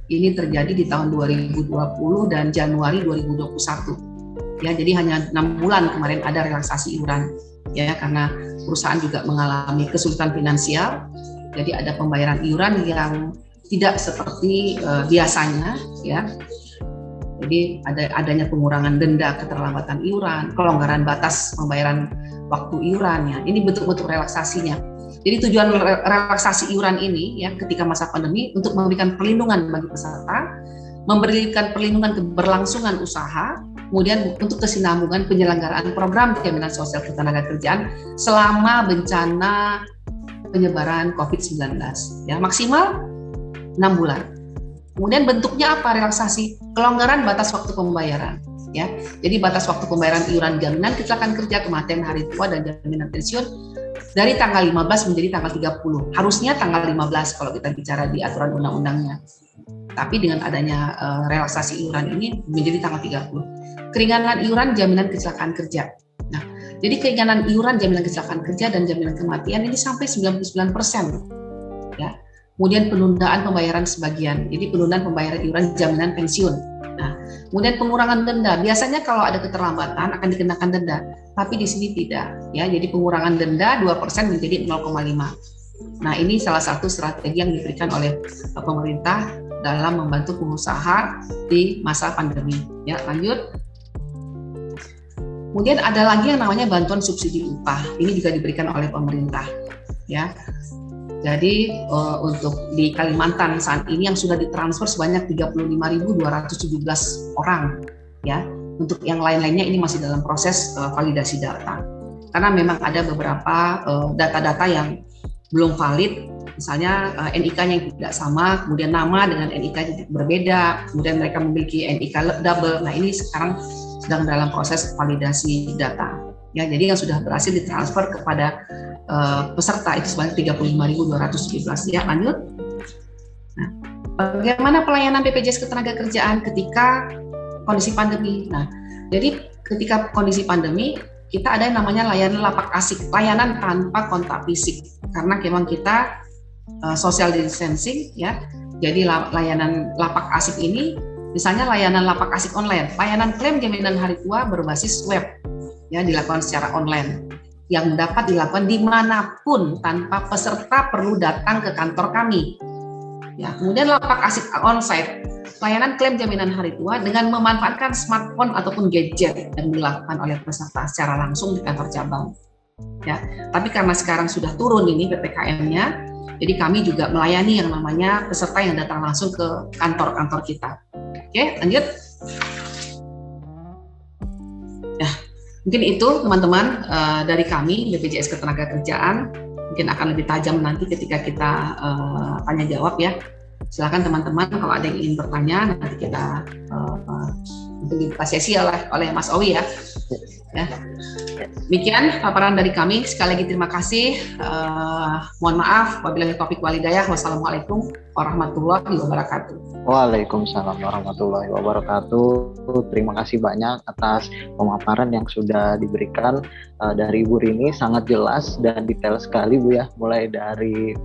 Speaker 2: Ini terjadi di tahun 2020 dan Januari 2021. Ya, jadi hanya 6 bulan kemarin ada relaksasi iuran ya karena perusahaan juga mengalami kesulitan finansial. Jadi ada pembayaran iuran yang tidak seperti biasanya ya. Jadi adanya pengurangan denda keterlambatan iuran, kelonggaran batas pembayaran waktu iurannya. Ini bentuk-bentuk relaksasinya. Jadi tujuan relaksasi iuran ini ya ketika masa pandemi untuk memberikan perlindungan bagi peserta, memberikan perlindungan keberlangsungan usaha, kemudian untuk kesinambungan penyelenggaraan program jaminan sosial ketenagakerjaan selama bencana penyebaran COVID-19. Ya, maksimal 6 bulan. Kemudian bentuknya apa relaksasi? Kelonggaran batas waktu pembayaran. Ya, jadi batas waktu pembayaran iuran jaminan kecelakaan kerja, kematian, hari tua, dan jaminan pensiun dari tanggal 15 menjadi tanggal 30. Harusnya tanggal 15 kalau kita bicara di aturan undang-undangnya. Tapi dengan adanya relaksasi iuran ini menjadi tanggal 30. Keringanan iuran jaminan kecelakaan kerja. Nah, jadi keringanan iuran jaminan kecelakaan kerja dan jaminan kematian ini sampai 99%. Ya. Kemudian penundaan pembayaran sebagian. Jadi penundaan pembayaran iuran jaminan pensiun. Nah, kemudian pengurangan denda. Biasanya kalau ada keterlambatan akan dikenakan denda, tapi di sini tidak. Ya, jadi pengurangan denda 2% menjadi 0,5. Nah, ini salah satu strategi yang diberikan oleh pemerintah dalam membantu pengusaha di masa pandemi. Ya, lanjut. Kemudian ada lagi yang namanya bantuan subsidi upah. Ini juga diberikan oleh pemerintah. Ya. Jadi untuk di Kalimantan saat ini yang sudah ditransfer sebanyak 35.217 orang ya. Untuk yang lain-lainnya ini masih dalam proses validasi data. Karena memang ada beberapa data-data yang belum valid, misalnya NIK-nya yang tidak sama, kemudian nama dengan NIK berbeda, kemudian mereka memiliki NIK double. Nah, ini sekarang sedang dalam proses validasi data. Ya, jadi yang sudah berhasil ditransfer kepada peserta itu sebanyak 35.217. Ya, lanjut. Nah, bagaimana pelayanan BPJS Ketenagakerjaan ketika kondisi pandemi? Nah, jadi ketika kondisi pandemi kita ada yang namanya layanan lapak asik, layanan tanpa kontak fisik, karena memang kita social distancing ya. Jadi layanan lapak asik ini, misalnya layanan lapak asik online, layanan klaim jaminan hari tua berbasis web, ya dilakukan secara online, yang dapat dilakukan dimanapun tanpa peserta perlu datang ke kantor kami. Ya, kemudian lapak asik onsite, layanan klaim jaminan hari tua dengan memanfaatkan smartphone ataupun gadget yang dilakukan oleh peserta secara langsung di kantor cabang. Ya, tapi karena sekarang sudah turun ini PPKM-nya, jadi kami juga melayani yang namanya peserta yang datang langsung ke kantor-kantor kita. Oke, lanjut. Ya, mungkin itu teman-teman dari kami BPJS Ketenagakerjaan. Mungkin akan lebih tajam nanti ketika kita tanya jawab ya. Silakan teman-teman kalau ada yang ingin bertanya, nanti kita dibuka sesi oleh Mas Owi ya. Demikian paparan dari kami. Sekali lagi terima kasih. Mohon maaf wabillahi taufiq wal hidayah. Wassalamualaikum warahmatullahi wabarakatuh.
Speaker 1: Waalaikumsalam warahmatullahi wabarakatuh. Terima kasih banyak atas pemaparan yang sudah diberikan dari Ibu Rini, sangat jelas dan detail sekali Bu ya, mulai dari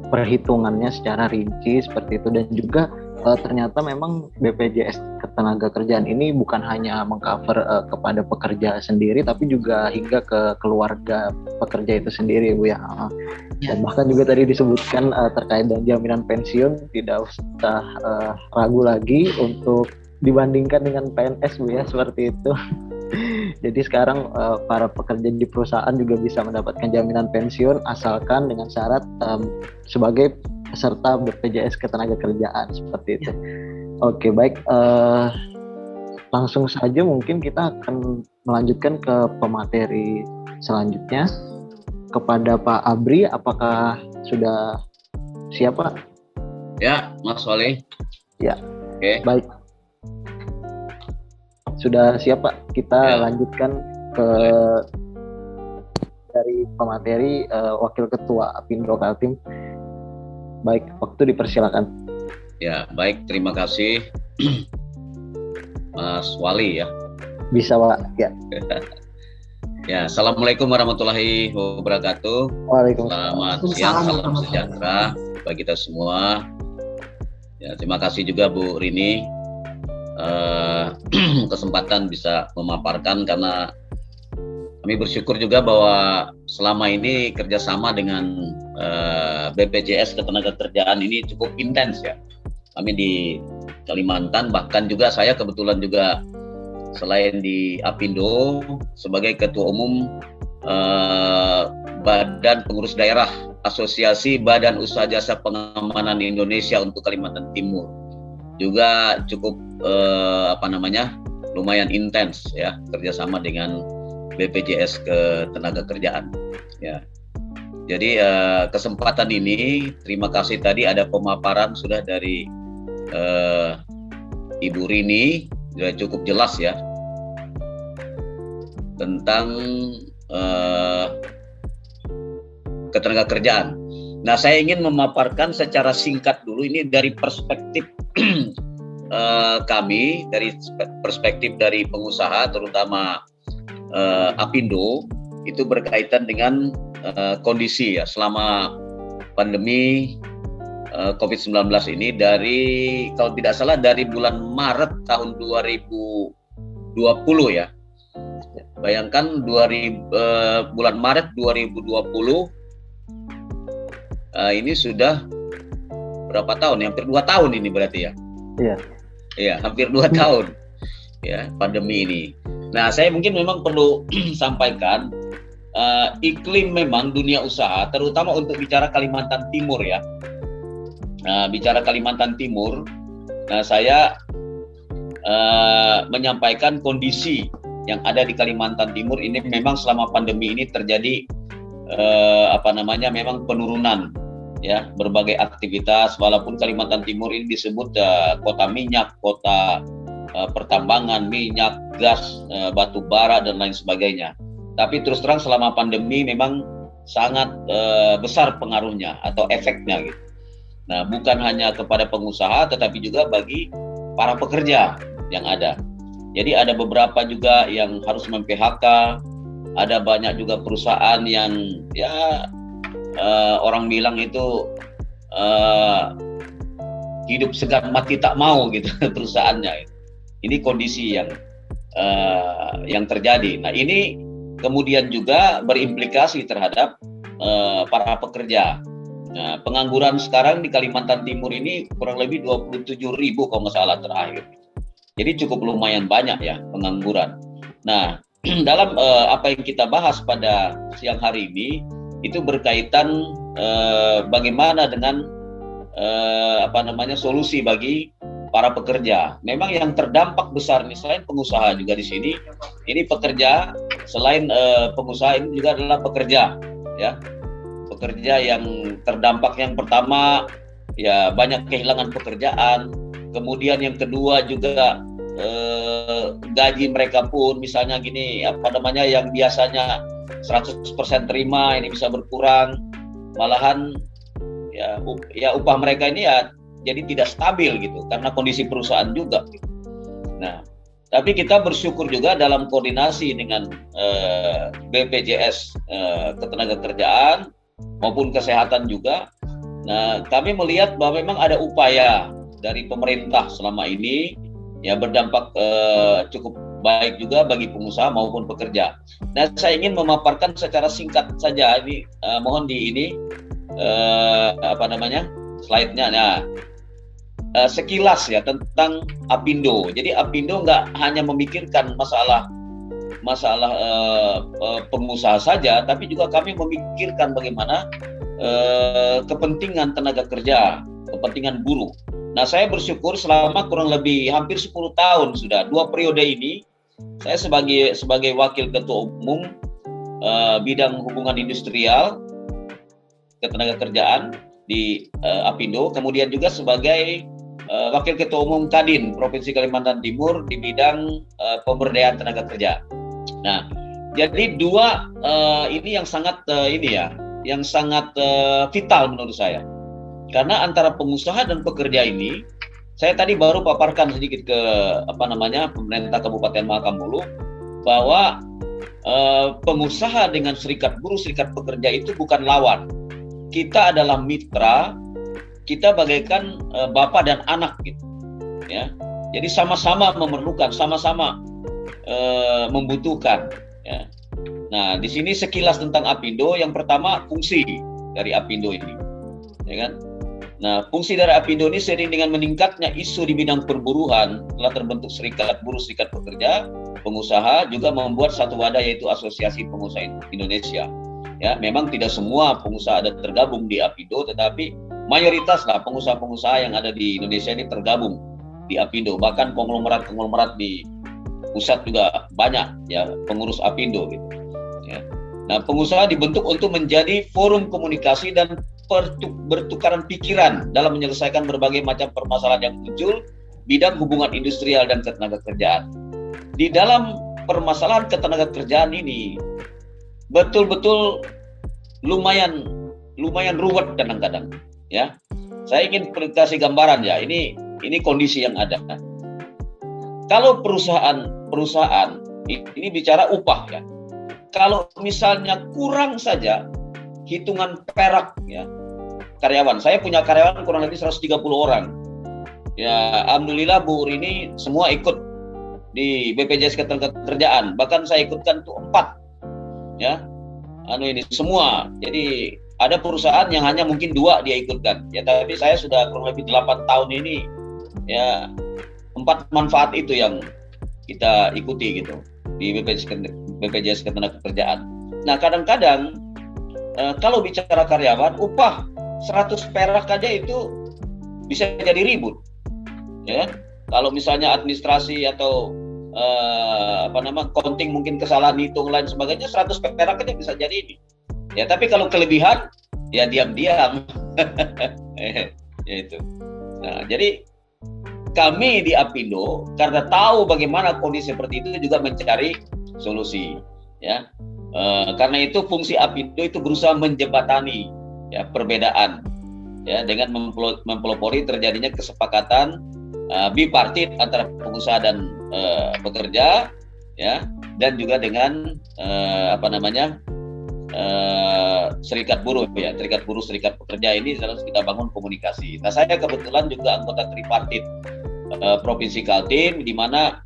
Speaker 1: perhitungannya secara rinci seperti itu, dan juga ternyata memang BPJS Ketenagakerjaan ini bukan hanya mengcover kepada pekerja sendiri, tapi juga hingga ke keluarga pekerja itu sendiri Bu ya. Dan bahkan juga tadi disebutkan terkait dengan jaminan pensiun, tidak usah ragu lagi untuk dibandingkan dengan PNS Bu ya, seperti itu. Jadi sekarang para pekerja di perusahaan juga bisa mendapatkan jaminan pensiun asalkan dengan syarat sebagai peserta BPJS Ketenagakerjaan seperti itu. Oke, baik. Langsung saja mungkin kita akan melanjutkan ke pemateri selanjutnya. Kepada Pak Abri, apakah sudah siap Pak?
Speaker 3: Ya, Mas Wali.
Speaker 1: Ya.
Speaker 3: Oke.
Speaker 1: Baik. Sudah siap Pak? Kita lanjutkan ke dari pemateri Wakil Ketua Apindo Kaltim. Baik, waktu dipersilakan.
Speaker 3: Ya, baik. Terima kasih, Mas Wali ya.
Speaker 1: Bisa Pak, ya.
Speaker 3: Ya, Assalamualaikum warahmatullahi wabarakatuh.
Speaker 1: Waalaikumsalam.
Speaker 3: Selamat siang, salam sejahtera bagi kita semua. Ya, terima kasih juga Bu Rini kesempatan bisa memaparkan, karena kami bersyukur juga bahwa selama ini kerjasama dengan BPJS Ketenagakerjaan ini cukup intens ya. Kami di Kalimantan, bahkan juga saya kebetulan juga selain di Apindo sebagai Ketua Umum Badan Pengurus Daerah Asosiasi Badan Usaha Jasa Pengamanan Indonesia untuk Kalimantan Timur, juga cukup lumayan intens ya kerjasama dengan BPJS Ketenagakerjaan ya. Jadi kesempatan ini terima kasih, tadi ada pemaparan sudah dari Ibu Rini, sudah cukup jelas ya tentang ketenagakerjaan. Nah, saya ingin memaparkan secara singkat dulu ini dari perspektif kami, dari perspektif dari pengusaha, terutama Apindo, itu berkaitan dengan kondisi ya selama pandemi COVID-19 ini, dari kalau tidak salah dari bulan Maret tahun 2020 ya. Bayangkan bulan Maret 2020 ini sudah berapa tahun? Hampir 2 tahun ini berarti ya.
Speaker 1: Iya.
Speaker 3: Iya, hampir 2 tahun ya pandemi ini. Nah, saya mungkin memang perlu sampaikan iklim memang dunia usaha, terutama untuk bicara Kalimantan Timur ya. Nah, bicara Kalimantan Timur, nah saya menyampaikan kondisi yang ada di Kalimantan Timur ini memang selama pandemi ini terjadi memang penurunan ya berbagai aktivitas, walaupun Kalimantan Timur ini disebut kota minyak, kota pertambangan minyak, gas, batu bara dan lain sebagainya. Tapi terus terang selama pandemi memang sangat besar pengaruhnya atau efeknya gitu. Nah, bukan hanya kepada pengusaha tetapi juga bagi para pekerja yang ada. Jadi ada beberapa juga yang harus mem-PHK, ada banyak juga perusahaan yang ya orang bilang itu hidup segan mati tak mau gitu perusahaannya. Ini kondisi yang terjadi. Nah, ini kemudian juga berimplikasi terhadap para pekerja. Nah, pengangguran sekarang di Kalimantan Timur ini kurang lebih 27.000 kalau nggak salah terakhir. Jadi cukup lumayan banyak ya pengangguran. Nah, dalam apa yang kita bahas pada siang hari ini itu berkaitan bagaimana dengan solusi bagi para pekerja. Memang yang terdampak besar nih selain pengusaha juga di sini, ini pekerja, selain pengusaha ini juga adalah pekerja ya. Pekerja yang terdampak yang pertama ya banyak kehilangan pekerjaan. Kemudian yang kedua juga gaji mereka pun misalnya gini, apa namanya, yang biasanya 100% terima ini bisa berkurang, malahan ya upah mereka ini ya jadi tidak stabil gitu karena kondisi perusahaan juga gitu. Nah, tapi kita bersyukur juga dalam koordinasi dengan BPJS Ketenagakerjaan maupun kesehatan juga. Nah, kami melihat bahwa memang ada upaya dari pemerintah selama ini ya berdampak cukup baik juga bagi pengusaha maupun pekerja. Nah, saya ingin memaparkan secara singkat saja ini, mohon di ini slide-nya. Nah, sekilas ya tentang Apindo. Jadi Apindo nggak hanya memikirkan masalah pengusaha saja, tapi juga kami memikirkan bagaimana kepentingan tenaga kerja, kepentingan buruh. Nah, saya bersyukur selama kurang lebih hampir 10 tahun sudah, 2 periode ini, saya sebagai wakil ketua umum bidang hubungan industrial ketenagakerjaan di Apindo, kemudian juga sebagai wakil ketua umum Kadin Provinsi Kalimantan Timur di bidang pemberdayaan tenaga kerja. Nah, jadi dua ini yang sangat yang sangat vital menurut saya. Karena antara pengusaha dan pekerja ini, saya tadi baru paparkan sedikit ke pemerintah Kabupaten Mahakam Ulu bahwa pengusaha dengan serikat buruh, serikat pekerja itu bukan lawan. Kita adalah mitra, kita bagaikan bapak dan anak gitu. Ya. Jadi sama-sama memerlukan, sama-sama membutuhkan. Ya. Nah, di sini sekilas tentang Apindo. Yang pertama, fungsi dari Apindo ini, ya kan? Nah, fungsi dari Apindo ini seiring dengan meningkatnya isu di bidang perburuhan, telah terbentuk serikat buruh, serikat pekerja, pengusaha, juga membuat satu wadah yaitu Asosiasi Pengusaha Indonesia. Ya, memang tidak semua pengusaha ada tergabung di Apindo, tetapi mayoritas lah pengusaha-pengusaha yang ada di Indonesia ini tergabung di Apindo. Bahkan konglomerat-konglomerat di pusat juga banyak ya pengurus Apindo gitu. Ya. Nah, pengusaha dibentuk untuk menjadi forum komunikasi dan bertukaran pikiran dalam menyelesaikan berbagai macam permasalahan yang muncul bidang hubungan industrial dan ketenagakerjaan. Di dalam permasalahan ketenagakerjaan ini betul-betul lumayan ruwet kadang-kadang ya. Saya ingin kasih gambaran ya. Ini kondisi yang ada. Kalau perusahaan ini bicara upah ya. Kalau misalnya kurang saja hitungan perak ya karyawan. Saya punya karyawan kurang lebih 130 orang. Ya, alhamdulillah Bu Rini semua ikut di BPJS Ketenagakerjaan. Bahkan saya ikutkan tuh 4. Ya. Ini semua. Jadi ada perusahaan yang hanya mungkin 2 dia ikutkan. Ya, tapi saya sudah kurang lebih 8 tahun ini ya 4 manfaat itu yang kita ikuti gitu di BPJS Ketenagakerjaan. Nah, kadang-kadang kalau bicara karyawan, upah 100 perak aja itu bisa jadi ribut. Ya. Kalau misalnya administrasi atau accounting mungkin kesalahan hitung lain sebagainya, 100 perak aja bisa jadi ini. Ya, tapi kalau kelebihan ya diam-diam. Ya itu. Nah, jadi kami di Apindo karena tahu bagaimana kondisi seperti itu juga mencari solusi, ya. Karena itu fungsi Apindo itu berusaha menjembatani ya perbedaan, ya, dengan mempelopori terjadinya kesepakatan bipartit antara pengusaha dan pekerja, ya, dan juga dengan serikat buruh ya, serikat buruh, serikat pekerja ini harus kita bangun komunikasi. Nah, saya kebetulan juga anggota tripartit Provinsi Kaltim, di mana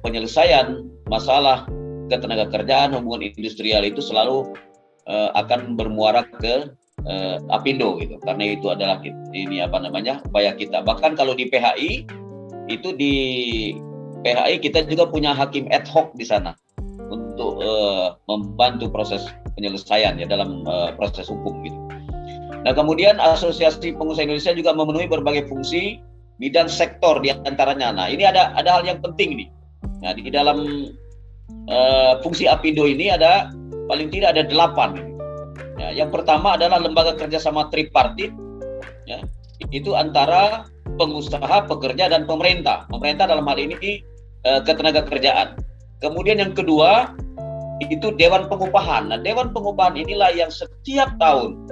Speaker 3: penyelesaian masalah ketenagakerjaan hubungan industrial itu selalu akan bermuara ke Apindo gitu, karena itu adalah upaya kita. Bahkan kalau di PHI itu, di PHI kita juga punya hakim ad hoc di sana untuk membantu proses penyelesaian ya dalam proses hukum gitu. Nah, kemudian Asosiasi Pengusaha Indonesia juga memenuhi berbagai fungsi bidang sektor di antaranya. Nah, ini ada hal yang penting nih. Nah, di dalam fungsi Apindo ini ada paling tidak ada 8. Ya, yang pertama adalah lembaga kerjasama tripartit ya, itu antara pengusaha, pekerja, dan pemerintah. Pemerintah dalam hal ini ketenagakerjaan. Kemudian yang kedua itu Dewan Pengupahan. Nah, Dewan Pengupahan inilah yang setiap tahun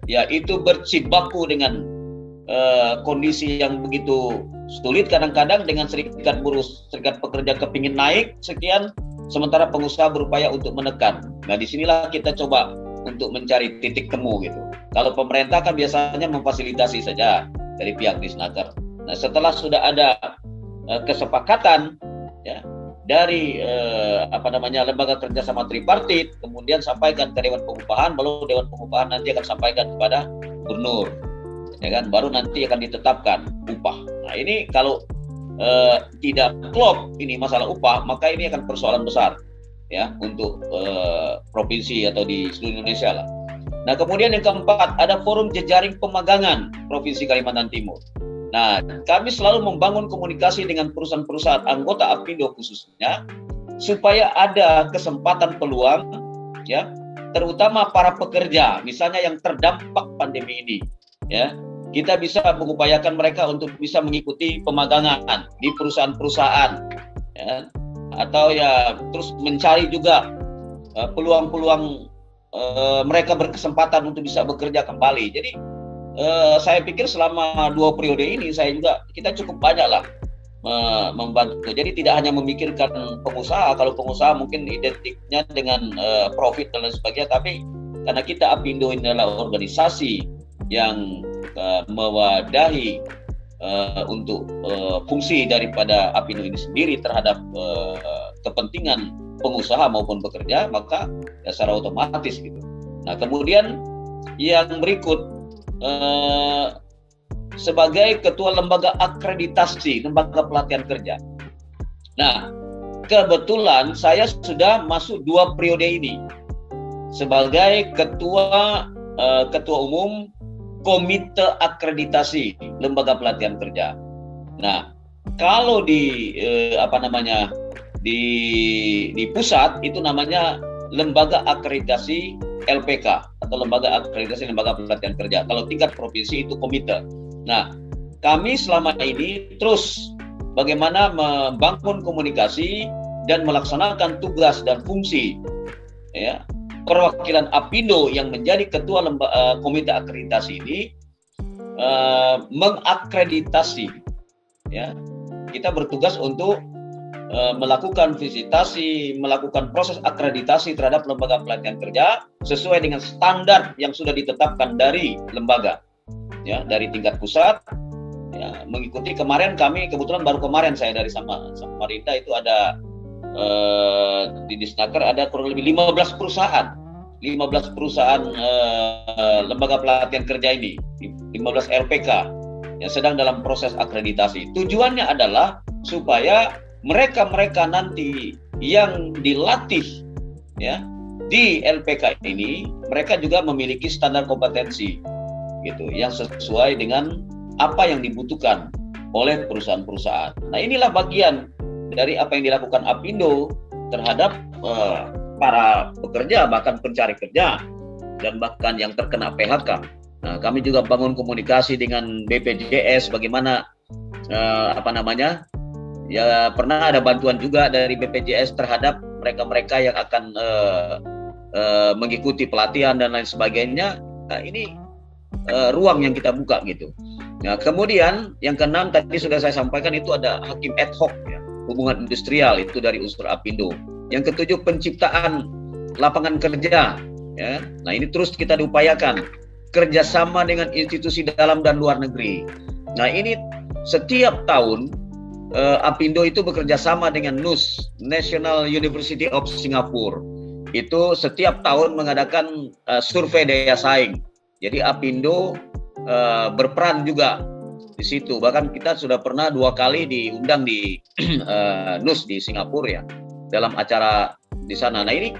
Speaker 3: ya itu berjibaku dengan kondisi yang begitu sulit kadang-kadang dengan serikat buruh, serikat pekerja kepingin naik sekian, sementara pengusaha berupaya untuk menekan. Nah, disinilah kita coba untuk mencari titik temu gitu. Kalau pemerintah kan biasanya memfasilitasi saja dari pihak Disnaker. Nah, setelah sudah ada kesepakatan ya dari lembaga kerjasama tripartit, kemudian sampaikan ke Dewan Pengupahan, lalu Dewan Pengupahan nanti akan sampaikan kepada gubernur, ya kan, baru nanti akan ditetapkan upah. Nah, ini kalau tidak klop ini masalah upah, maka ini akan persoalan besar ya untuk provinsi atau di seluruh Indonesia lah. Nah, kemudian yang keempat ada forum jejaring pemagangan Provinsi Kalimantan Timur. Nah, kami selalu membangun komunikasi dengan perusahaan-perusahaan anggota Apindo khususnya supaya ada kesempatan peluang ya, terutama para pekerja misalnya yang terdampak pandemi ini ya. Kita bisa mengupayakan mereka untuk bisa mengikuti pemagangan di perusahaan-perusahaan ya, atau ya terus mencari juga peluang-peluang mereka berkesempatan untuk bisa bekerja kembali. Jadi saya pikir selama 2 periode ini kita cukup banyak lah membantu. Jadi tidak hanya memikirkan pengusaha, kalau pengusaha mungkin identiknya dengan profit dan lain sebagainya, tapi karena kita Apindo ini adalah organisasi yang mewadahi untuk fungsi daripada Apindo ini sendiri terhadap kepentingan pengusaha maupun pekerja, maka ya secara otomatis gitu. Nah, kemudian yang berikut sebagai ketua lembaga akreditasi, lembaga pelatihan kerja. Nah, kebetulan saya sudah masuk 2 periode ini sebagai ketua umum Komite Akreditasi Lembaga Pelatihan Kerja. Nah, kalau di di pusat itu namanya Lembaga Akreditasi LPK atau Lembaga Akreditasi Lembaga Pelatihan Kerja. Kalau tingkat provinsi itu komite. Nah, kami selama ini terus bagaimana membangun komunikasi dan melaksanakan tugas dan fungsi ya, perwakilan Apindo yang menjadi ketua komite akreditasi ini mengakreditasi ya. Kita bertugas untuk melakukan visitasi, melakukan proses akreditasi terhadap lembaga pelatihan kerja sesuai dengan standar yang sudah ditetapkan dari lembaga ya, dari tingkat pusat ya, mengikuti. Kemarin kami kebetulan baru kemarin saya dari Samarinda itu ada di Disnaker ada kurang lebih 15 perusahaan lembaga pelatihan kerja ini, 15 LPK yang sedang dalam proses akreditasi. Tujuannya adalah supaya mereka nanti yang dilatih ya di LPK ini, mereka juga memiliki standar kompetensi gitu yang sesuai dengan apa yang dibutuhkan oleh perusahaan-perusahaan. Nah, inilah bagian dari apa yang dilakukan Apindo terhadap para pekerja, bahkan pencari kerja dan bahkan yang terkena PHK. Nah, kami juga bangun komunikasi dengan BPJS bagaimana ya pernah ada bantuan juga dari BPJS terhadap mereka-mereka yang akan mengikuti pelatihan dan lain sebagainya. Nah, ini ruang yang kita buka gitu. Nah, kemudian yang keenam tadi sudah saya sampaikan itu ada hakim ad hoc ya, hubungan industrial itu dari unsur Apindo. Yang ketujuh penciptaan lapangan kerja ya. Nah, ini terus kita diupayakan kerjasama dengan institusi dalam dan luar negeri. Nah, ini setiap tahun Apindo itu bekerja sama dengan NUS, National University of Singapore. Itu setiap tahun mengadakan survei daya saing. Jadi Apindo berperan juga di situ. Bahkan kita sudah pernah 2 kali diundang di NUS di Singapura ya, dalam acara di sana. Nah, ini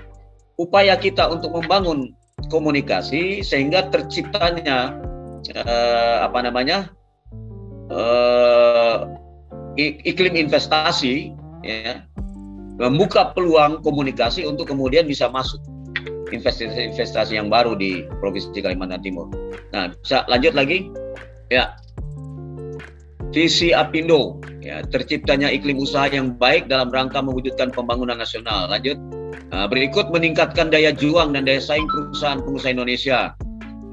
Speaker 3: upaya kita untuk membangun komunikasi sehingga terciptanya iklim investasi ya, membuka peluang komunikasi untuk kemudian bisa masuk investasi yang baru di Provinsi Kalimantan Timur. Nah, bisa lanjut lagi Ya, visi Apindo, ya, terciptanya iklim usaha yang baik dalam rangka mewujudkan pembangunan nasional. Lanjut. Berikut meningkatkan daya juang dan daya saing perusahaan pengusaha Indonesia.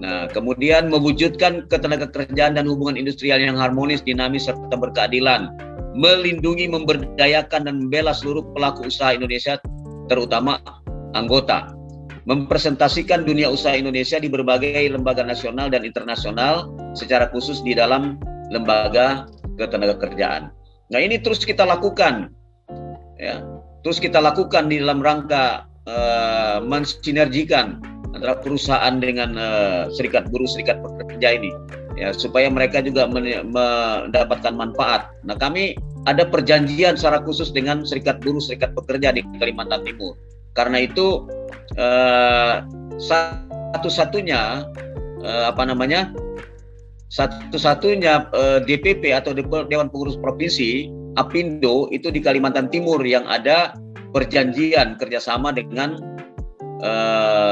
Speaker 3: Nah, kemudian mewujudkan ketenagakerjaan dan hubungan industrial yang harmonis, dinamis, serta berkeadilan. Melindungi, memberdayakan, dan membela seluruh pelaku usaha Indonesia, terutama anggota. Mempresentasikan dunia usaha Indonesia di berbagai lembaga nasional dan internasional, secara khusus di dalam lembaga ketenagakerjaan. Nah, ini terus kita lakukan, ya, terus kita lakukan di dalam rangka mensinergikan antara perusahaan dengan serikat buruh, serikat pekerja ini, ya, supaya mereka juga mendapatkan manfaat. Nah, kami ada perjanjian secara khusus dengan serikat buruh, serikat pekerja di Kalimantan Timur. Karena itu satu-satunya DPP atau Dewan Pengurus Provinsi Apindo itu di Kalimantan Timur yang ada perjanjian kerjasama dengan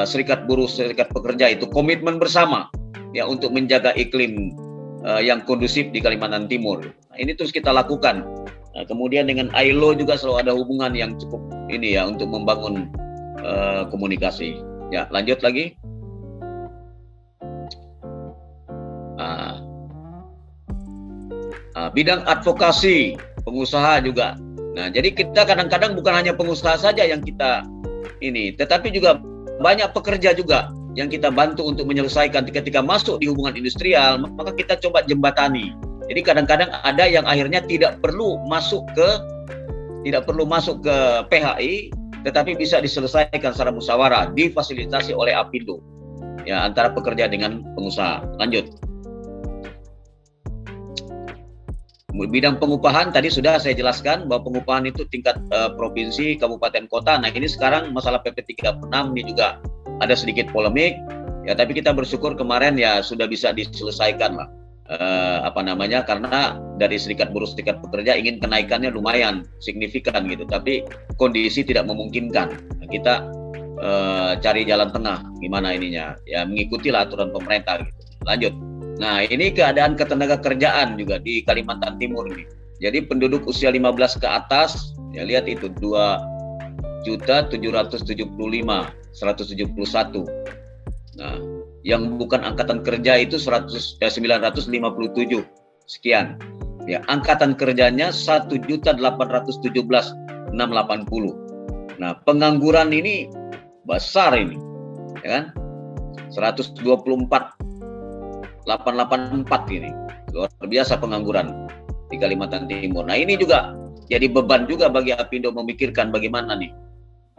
Speaker 3: serikat buruh, serikat pekerja, itu komitmen bersama, ya, untuk menjaga iklim yang kondusif di Kalimantan Timur. Nah, ini terus kita lakukan. Nah, kemudian dengan ILO juga selalu ada hubungan yang cukup ini, ya, untuk membangun komunikasi. Ya, lanjut lagi. Bidang advokasi pengusaha juga. Nah, jadi kita kadang-kadang bukan hanya pengusaha saja yang kita ini, tetapi juga banyak pekerja juga yang kita bantu untuk menyelesaikan ketika masuk di hubungan industrial, maka kita coba jembatani. Jadi kadang-kadang ada yang akhirnya tidak perlu masuk ke PHI, tetapi bisa diselesaikan secara musyawarah, difasilitasi oleh Apindo, ya, antara pekerja dengan pengusaha. Lanjut. Bidang pengupahan tadi sudah saya jelaskan bahwa pengupahan itu tingkat provinsi, kabupaten, kota. Nah, ini sekarang masalah PP 36 ini juga ada sedikit polemik, ya, tapi kita bersyukur kemarin ya sudah bisa diselesaikan lah. Karena dari serikat buruh, serikat pekerja ingin kenaikannya lumayan signifikan gitu, tapi kondisi tidak memungkinkan. Nah, kita cari jalan tengah gimana ininya, ya, mengikutilah aturan pemerintah gitu. Lanjut. Nah, ini keadaan ketenagakerjaan juga di Kalimantan Timur ini. Jadi penduduk usia 15 ke atas, ya, lihat itu 2.775.171. Nah, yang bukan angkatan kerja itu 957 sekian. Ya, angkatan kerjanya 1.817.680. Nah, pengangguran ini besar ini, ya kan? 124.884 ini. Luar biasa pengangguran di Kalimantan Timur. Nah, ini juga jadi beban juga bagi Apindo memikirkan bagaimana nih,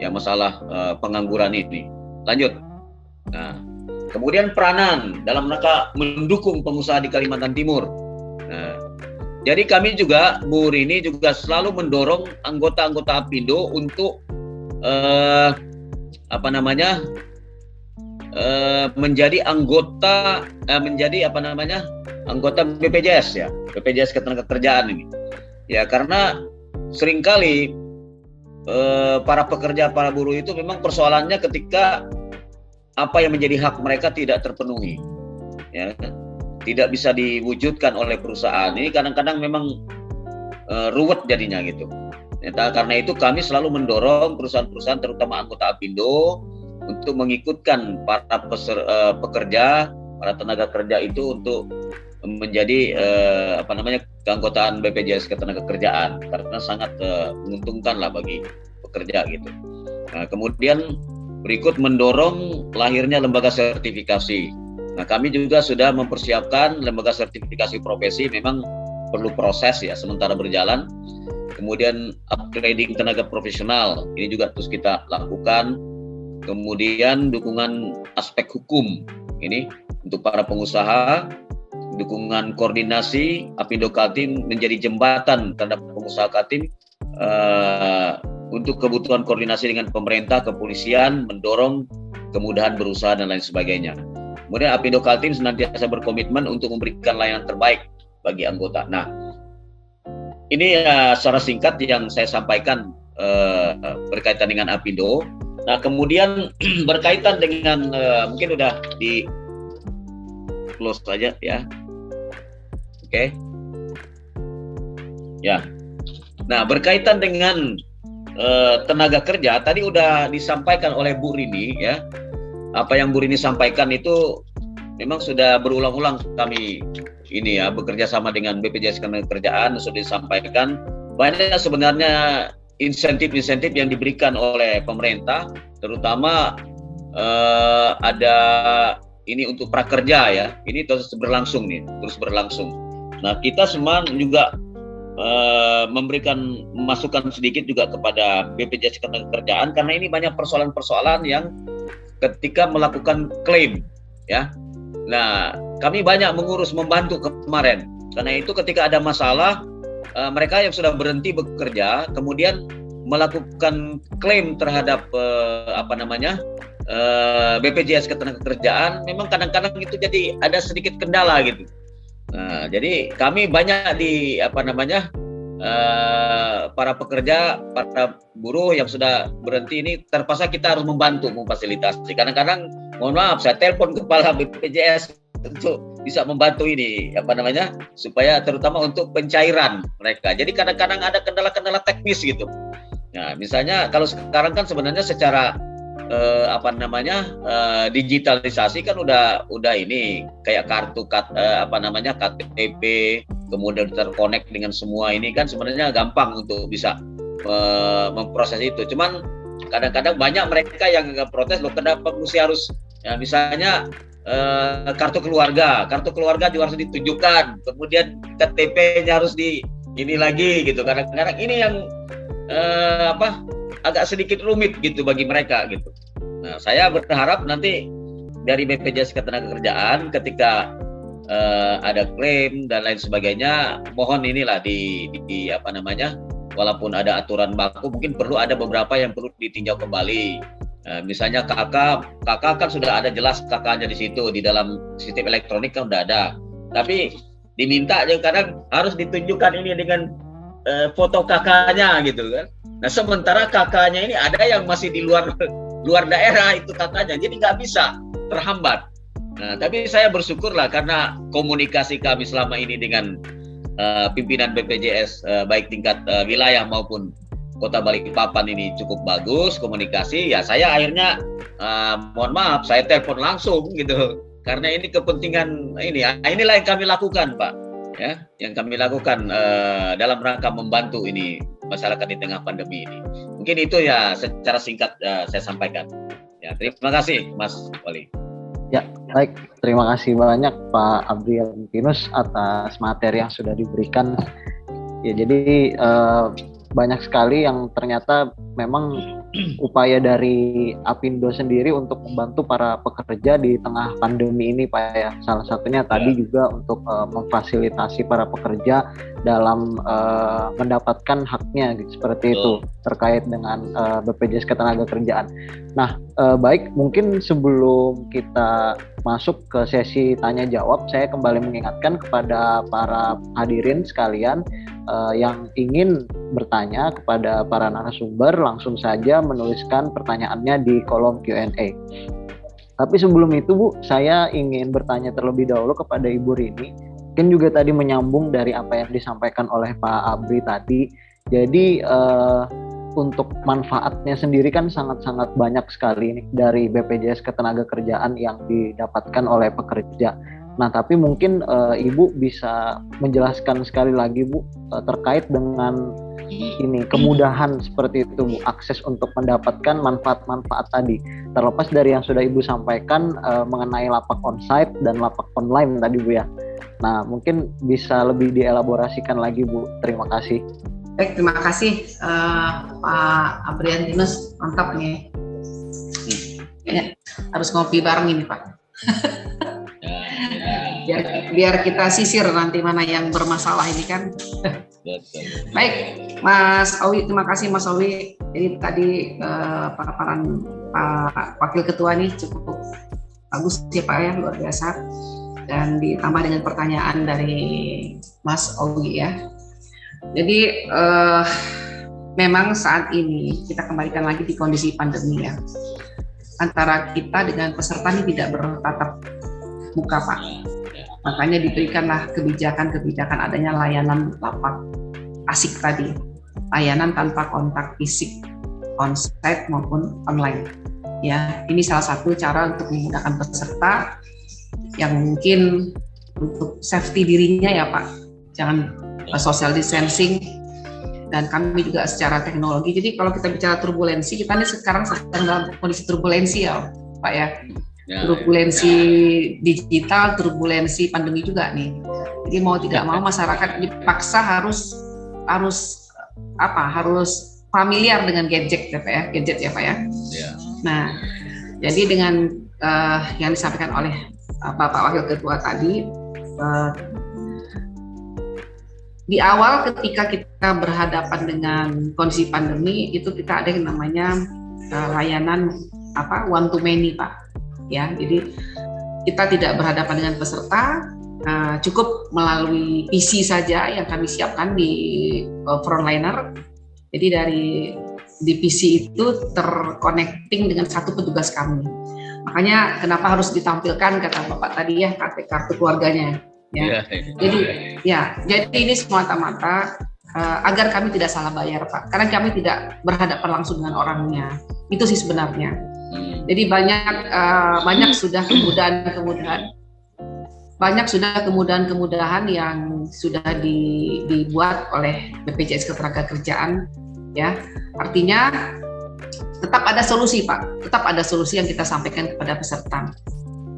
Speaker 3: ya, masalah pengangguran ini. Lanjut. Nah, kemudian peranan dalam rangka mendukung pengusaha di Kalimantan Timur. Nah, jadi kami juga, Bu Rini juga selalu mendorong anggota-anggota Apindo untuk menjadi anggota anggota BPJS, ya, BPJS Ketenagakerjaan ini. Ya, karena seringkali para pekerja, para buruh itu memang persoalannya ketika apa yang menjadi hak mereka tidak terpenuhi, ya, tidak bisa diwujudkan oleh perusahaan. Ini kadang-kadang memang ruwet jadinya gitu. Ya, karena itu kami selalu mendorong perusahaan-perusahaan, terutama anggota Apindo, untuk mengikutkan para pekerja, para tenaga kerja itu untuk menjadi keanggotaan BPJS Ketenagakerjaan, karena sangat menguntungkan lah bagi pekerja gitu. Nah, kemudian berikut mendorong lahirnya lembaga sertifikasi. Nah, kami juga sudah mempersiapkan lembaga sertifikasi profesi, memang perlu proses, ya, sementara berjalan. Kemudian upgrading tenaga profesional, ini juga terus kita lakukan. Kemudian dukungan aspek hukum ini untuk para pengusaha, dukungan koordinasi Apindo Kaltim menjadi jembatan terhadap pengusaha Kaltim untuk kebutuhan koordinasi dengan pemerintah, kepolisian, mendorong kemudahan berusaha dan lain sebagainya. Kemudian Apindo Kaltim senantiasa berkomitmen untuk memberikan layanan terbaik bagi anggota. Nah, ini secara singkat yang saya sampaikan berkaitan dengan Apindo. Nah, kemudian berkaitan dengan mungkin udah di close saja, ya. Oke. Ya. Nah, berkaitan dengan tenaga kerja, tadi udah disampaikan oleh Bu Rini ya. Apa yang Bu Rini sampaikan itu memang sudah berulang-ulang kami ini ya bekerja sama dengan BPJS Ketenagakerjaan sudah disampaikan banyak sebenarnya insentif-insentif yang diberikan oleh pemerintah, terutama ada ini untuk prakerja ya. Ini terus berlangsung. Nah, kita semua juga memberikan masukan sedikit juga kepada BPJS Ketenagakerjaan karena ini banyak persoalan-persoalan yang ketika melakukan klaim ya. Nah, kami banyak membantu kemarin. Karena itu ketika ada masalah mereka yang sudah berhenti bekerja kemudian melakukan klaim terhadap BPJS Ketenagakerjaan, memang kadang-kadang itu jadi ada sedikit kendala gitu. Nah, jadi kami banyak para pekerja, para buruh yang sudah berhenti ini terpaksa kita harus memfasilitasi. Kadang-kadang mohon maaf saya telepon kepala BPJS untuk bisa membantu ini supaya terutama untuk pencairan mereka. Jadi kadang-kadang ada kendala-kendala teknis gitu. Nah, misalnya kalau sekarang kan sebenarnya secara digitalisasi kan udah ini kayak kartu KTP kemudian terkonek dengan semua ini kan sebenarnya gampang untuk bisa memproses itu. Cuman kadang-kadang banyak mereka yang protes loh kenapa mesti harus ya, misalnya kartu keluarga juga harus ditunjukkan, kemudian KTP-nya harus ini lagi gitu. Kadang-kadang ini yang agak sedikit rumit gitu bagi mereka gitu. Nah, saya berharap nanti dari BPJS Ketenagakerjaan ketika ada klaim dan lain sebagainya, mohon inilah walaupun ada aturan baku mungkin perlu ada beberapa yang perlu ditinjau kembali. Misalnya kakak kan sudah ada jelas kakaknya di situ di dalam sistem elektronik kan udah ada. Tapi diminta kadang harus ditunjukkan ini dengan foto kakaknya gitu kan. Nah, sementara kakaknya ini ada yang masih di luar daerah itu kakaknya, jadi nggak bisa, terhambat. Nah, tapi saya bersyukurlah karena komunikasi kami selama ini dengan pimpinan BPJS baik tingkat wilayah maupun Kota Balikpapan ini cukup bagus komunikasi. Ya saya akhirnya mohon maaf saya telepon langsung gitu karena ini kepentingan inilah yang kami lakukan Pak ya, yang kami lakukan dalam rangka membantu ini masyarakat di tengah pandemi ini. Mungkin itu ya secara singkat saya sampaikan. Ya, terima kasih Mas Wali.
Speaker 1: Ya, baik. Terima kasih banyak Pak Abriantinus atas materi yang sudah diberikan. Ya, jadi banyak sekali yang ternyata memang upaya dari Apindo sendiri untuk membantu para pekerja di tengah pandemi ini Pak ya. Salah satunya tadi juga untuk memfasilitasi para pekerja dalam mendapatkan haknya gitu, seperti itu terkait dengan BPJS Ketenagakerjaan. Nah, baik, mungkin sebelum kita masuk ke sesi tanya jawab, saya kembali mengingatkan kepada para hadirin sekalian yang ingin bertanya kepada para narasumber, langsung saja menuliskan pertanyaannya di kolom Q&A. Tapi sebelum itu Bu, saya ingin bertanya terlebih dahulu kepada Ibu Rini. Mungkin juga tadi menyambung dari apa yang disampaikan oleh Pak Abri tadi. Jadi untuk manfaatnya sendiri kan sangat-sangat banyak sekali nih dari BPJS Ketenagakerjaan yang didapatkan oleh pekerja. Nah, tapi mungkin Ibu bisa menjelaskan sekali lagi Bu terkait dengan ini kemudahan seperti itu Bu, akses untuk mendapatkan manfaat-manfaat tadi. Terlepas dari yang sudah Ibu sampaikan mengenai lapak onsite dan lapak online tadi Bu ya. Nah, mungkin bisa lebih dielaborasikan lagi Bu. Terima kasih.
Speaker 2: Baik, terima kasih Pak Abriantinus, mantap nih. Ya, harus ngopi bareng ini Pak. Biar kita sisir nanti mana yang bermasalah ini kan. Baik, Mas Owi, terima kasih Mas Owi. Jadi tadi paparan Pak Wakil Ketua nih cukup bagus ya Pak ya, luar biasa. Dan ditambah dengan pertanyaan dari Mas Owi ya. Jadi memang saat ini kita kembalikan lagi di kondisi pandemi ya. Antara kita dengan peserta ini tidak bertatap muka, Pak. Makanya diberikanlah kebijakan adanya layanan lapak asik tadi, layanan tanpa kontak fisik, onsite maupun online. Ya, ini salah satu cara untuk memudahkan peserta yang mungkin untuk safety dirinya ya Pak, jangan social distancing, dan kami juga secara teknologi. Jadi kalau kita bicara turbulensi, kita ini sekarang sedang dalam kondisi turbulensi ya Pak ya. Turbulensi digital, turbulensi pandemi juga nih. Jadi mau tidak mau masyarakat dipaksa harus familiar dengan gadget ya Pak ya. Nah, jadi dengan yang disampaikan oleh Bapak Wakil Ketua tadi, di awal ketika kita berhadapan dengan kondisi pandemi itu kita ada yang namanya layanan one to many Pak. Ya, jadi kita tidak berhadapan dengan peserta, cukup melalui PC saja yang kami siapkan di frontliner. Jadi di PC itu terconnecting dengan satu petugas kami. Makanya kenapa harus ditampilkan kata Bapak tadi ya kartu keluarganya. Ya. Jadi ini semata-mata agar kami tidak salah bayar Pak, karena kami tidak berhadapan langsung dengan orangnya. Itu sih sebenarnya. Jadi banyak sudah kemudahan yang sudah dibuat oleh BPJS Ketenagakerjaan ya. Artinya tetap ada solusi Pak, tetap ada solusi yang kita sampaikan kepada peserta.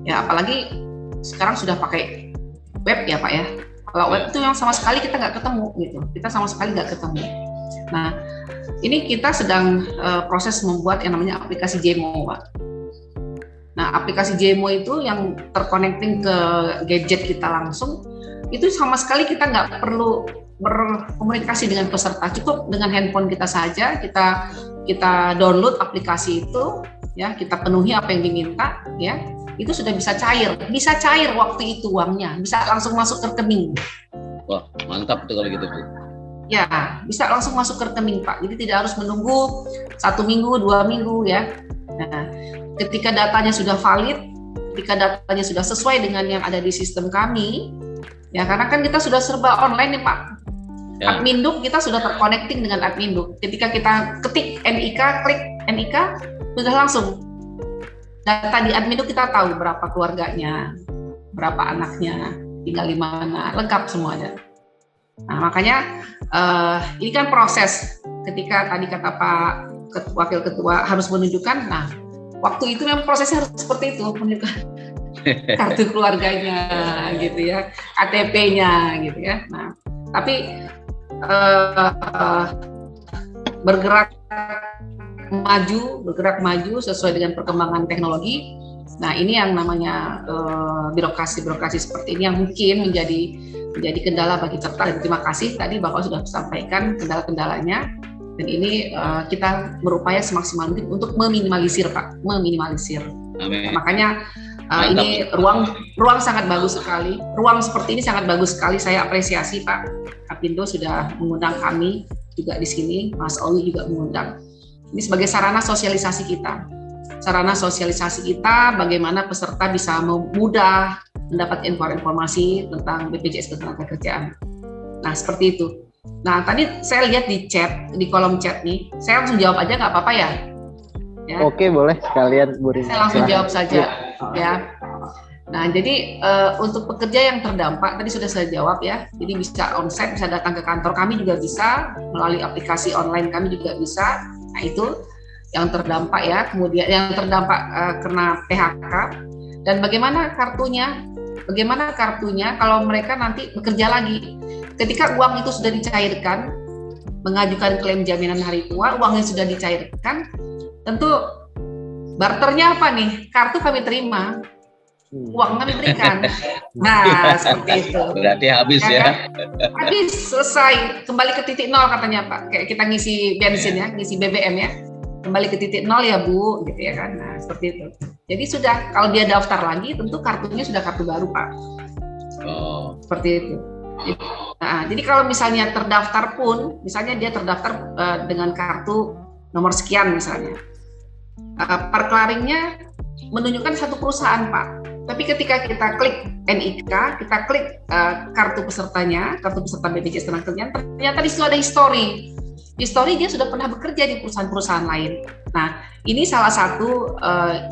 Speaker 2: Ya, apalagi sekarang sudah pakai web ya Pak ya. Kalau web itu yang sama sekali kita nggak ketemu gitu, kita sama sekali nggak ketemu. Nah, ini kita sedang proses membuat yang namanya aplikasi JEMO Pak. Nah, aplikasi JEMO itu yang terconnecting ke gadget kita langsung, itu sama sekali kita nggak perlu berkomunikasi dengan peserta, cukup dengan handphone kita saja, kita download aplikasi itu, ya kita penuhi apa yang diminta, ya itu sudah bisa cair waktu itu uangnya, bisa langsung masuk ke rekening.
Speaker 3: Wah, mantap tuh kalau gitu tuh.
Speaker 2: Ya, bisa langsung masuk ke rekening Pak, jadi tidak harus menunggu 1 minggu, 2 minggu ya. Nah, ketika datanya sudah valid, ketika datanya sudah sesuai dengan yang ada di sistem kami, ya karena kan kita sudah serba online nih Pak. Ya. Adminduk kita sudah terconnecting dengan Adminduk. Ketika kita ketik NIK, klik NIK, sudah langsung data di Adminduk kita tahu berapa keluarganya, berapa anaknya, tinggal di mana, lengkap semuanya. Nah makanya ini kan proses. Ketika tadi kata Pak Wakil Ketua harus menunjukkan, nah waktu itu memang prosesnya harus seperti itu, menunjukkan kartu keluarganya gitu ya, KTP-nya gitu ya. Nah, tapi bergerak maju sesuai dengan perkembangan teknologi. Nah, ini yang namanya birokrasi seperti ini yang mungkin menjadi kendala bagi peserta. Dan terima kasih tadi Bapak sudah sampaikan kendala-kendalanya. Dan ini kita berupaya semaksimal mungkin untuk meminimalisir Pak, Amin. Makanya ini ruang sangat bagus sekali. Ruang seperti ini sangat bagus sekali. Saya apresiasi Pak Apindo sudah mengundang kami juga di sini. Mas Oli juga mengundang. Ini sebagai sarana sosialisasi kita, bagaimana peserta bisa mudah mendapat informasi tentang BPJS Ketenagakerjaan. Nah seperti itu. Nah tadi saya lihat di kolom chat nih, saya langsung jawab aja nggak apa-apa ya?
Speaker 1: Oke, boleh sekalian Bu Rina.
Speaker 2: Saya langsung jawab saja ya. Nah jadi untuk pekerja yang terdampak tadi sudah saya jawab ya. Jadi bisa onsite, bisa datang ke kantor kami juga bisa, melalui aplikasi online kami juga bisa. Nah itu yang terdampak ya. Kemudian yang terdampak kena PHK. Dan bagaimana kartunya? Kalau mereka nanti bekerja lagi? Ketika uang itu sudah dicairkan, mengajukan klaim jaminan hari tua, uangnya sudah dicairkan, tentu barternya apa nih? Kartu kami terima, uang kami berikan. Nah, seperti itu.
Speaker 3: Berarti habis ya?
Speaker 2: Habis, selesai. Kembali ke titik nol katanya Pak. Kayak kita ngisi bensin ya, ngisi BBM ya. Kembali ke titik nol ya Bu, gitu ya kan. Nah, seperti itu. Jadi sudah, kalau dia daftar lagi, tentu kartunya sudah kartu baru Pak.
Speaker 3: Oh.
Speaker 2: Seperti itu. Nah, jadi kalau misalnya terdaftar pun, misalnya dia terdaftar dengan kartu nomor sekian misalnya, perklaringnya menunjukkan satu perusahaan Pak. Tapi ketika kita klik NIK, kita klik kartu pesertanya, kartu peserta BPJS Tenagakerjaan, ternyata di situ ada history. History dia sudah pernah bekerja di perusahaan-perusahaan lain. Nah, ini salah satu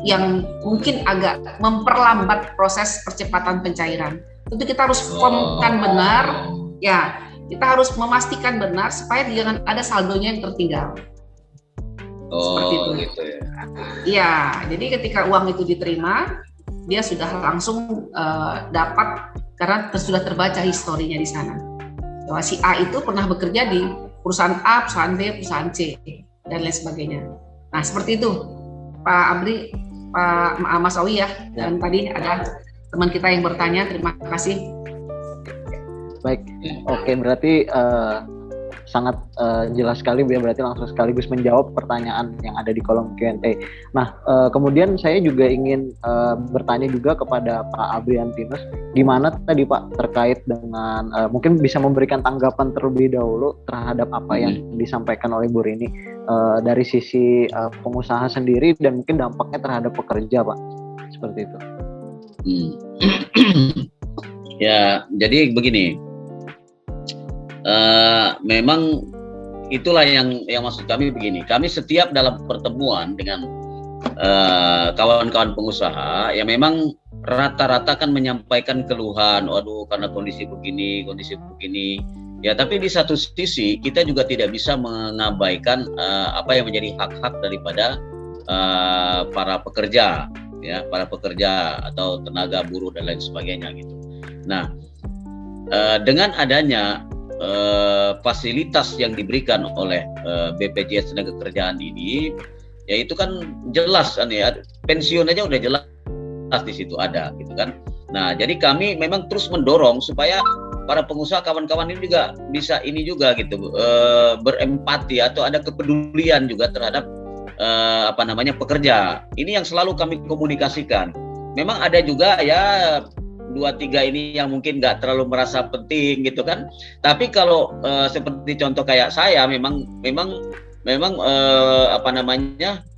Speaker 2: yang mungkin agak memperlambat proses percepatan pencairan. Tentu kita harus formkan benar, ya, kita harus memastikan benar supaya jangan ada saldonya yang tertinggal. Seperti itu.
Speaker 3: Gitu ya.
Speaker 2: Iya, jadi ketika uang itu diterima, dia sudah langsung dapat karena sudah terbaca historinya di sana. Bahwa si A itu pernah bekerja di perusahaan A, perusahaan B, perusahaan C, dan lain sebagainya. Nah, seperti itu, Pak Abri, Pak Mas Owi ya. Dan tadi ada teman kita yang bertanya, terima kasih.
Speaker 1: Baik, oke, berarti sangat jelas sekali Bu ya, berarti langsung sekaligus menjawab pertanyaan yang ada di kolom Q&A. Nah, kemudian saya juga ingin bertanya juga kepada Pak Abriantinus, gimana tadi Pak terkait dengan mungkin bisa memberikan tanggapan terlebih dahulu terhadap apa yang disampaikan oleh Bu Rini dari sisi pengusaha sendiri dan mungkin dampaknya terhadap pekerja Pak, seperti itu.
Speaker 3: Ya, jadi begini. Memang itulah yang maksud kami begini. Kami setiap dalam pertemuan dengan kawan-kawan pengusaha, ya memang rata-rata kan menyampaikan keluhan, waduh karena kondisi begini. Ya, tapi di satu sisi kita juga tidak bisa mengabaikan apa yang menjadi hak-hak daripada para pekerja, ya, para pekerja atau tenaga buruh dan lain sebagainya gitu. Nah, dengan adanya fasilitas yang diberikan oleh BPJS Tenagakerjaan ini, ya itu kan jelas kan ya, pensiun aja udah jelas di situ ada gitu kan. Nah, jadi kami memang terus mendorong supaya para pengusaha kawan-kawan ini juga bisa ini juga gitu, berempati atau ada kepedulian juga terhadap pekerja. Ini yang selalu kami komunikasikan. Memang ada juga ya 2-3 ini yang mungkin nggak terlalu merasa penting gitu kan. Tapi kalau seperti contoh kayak saya memang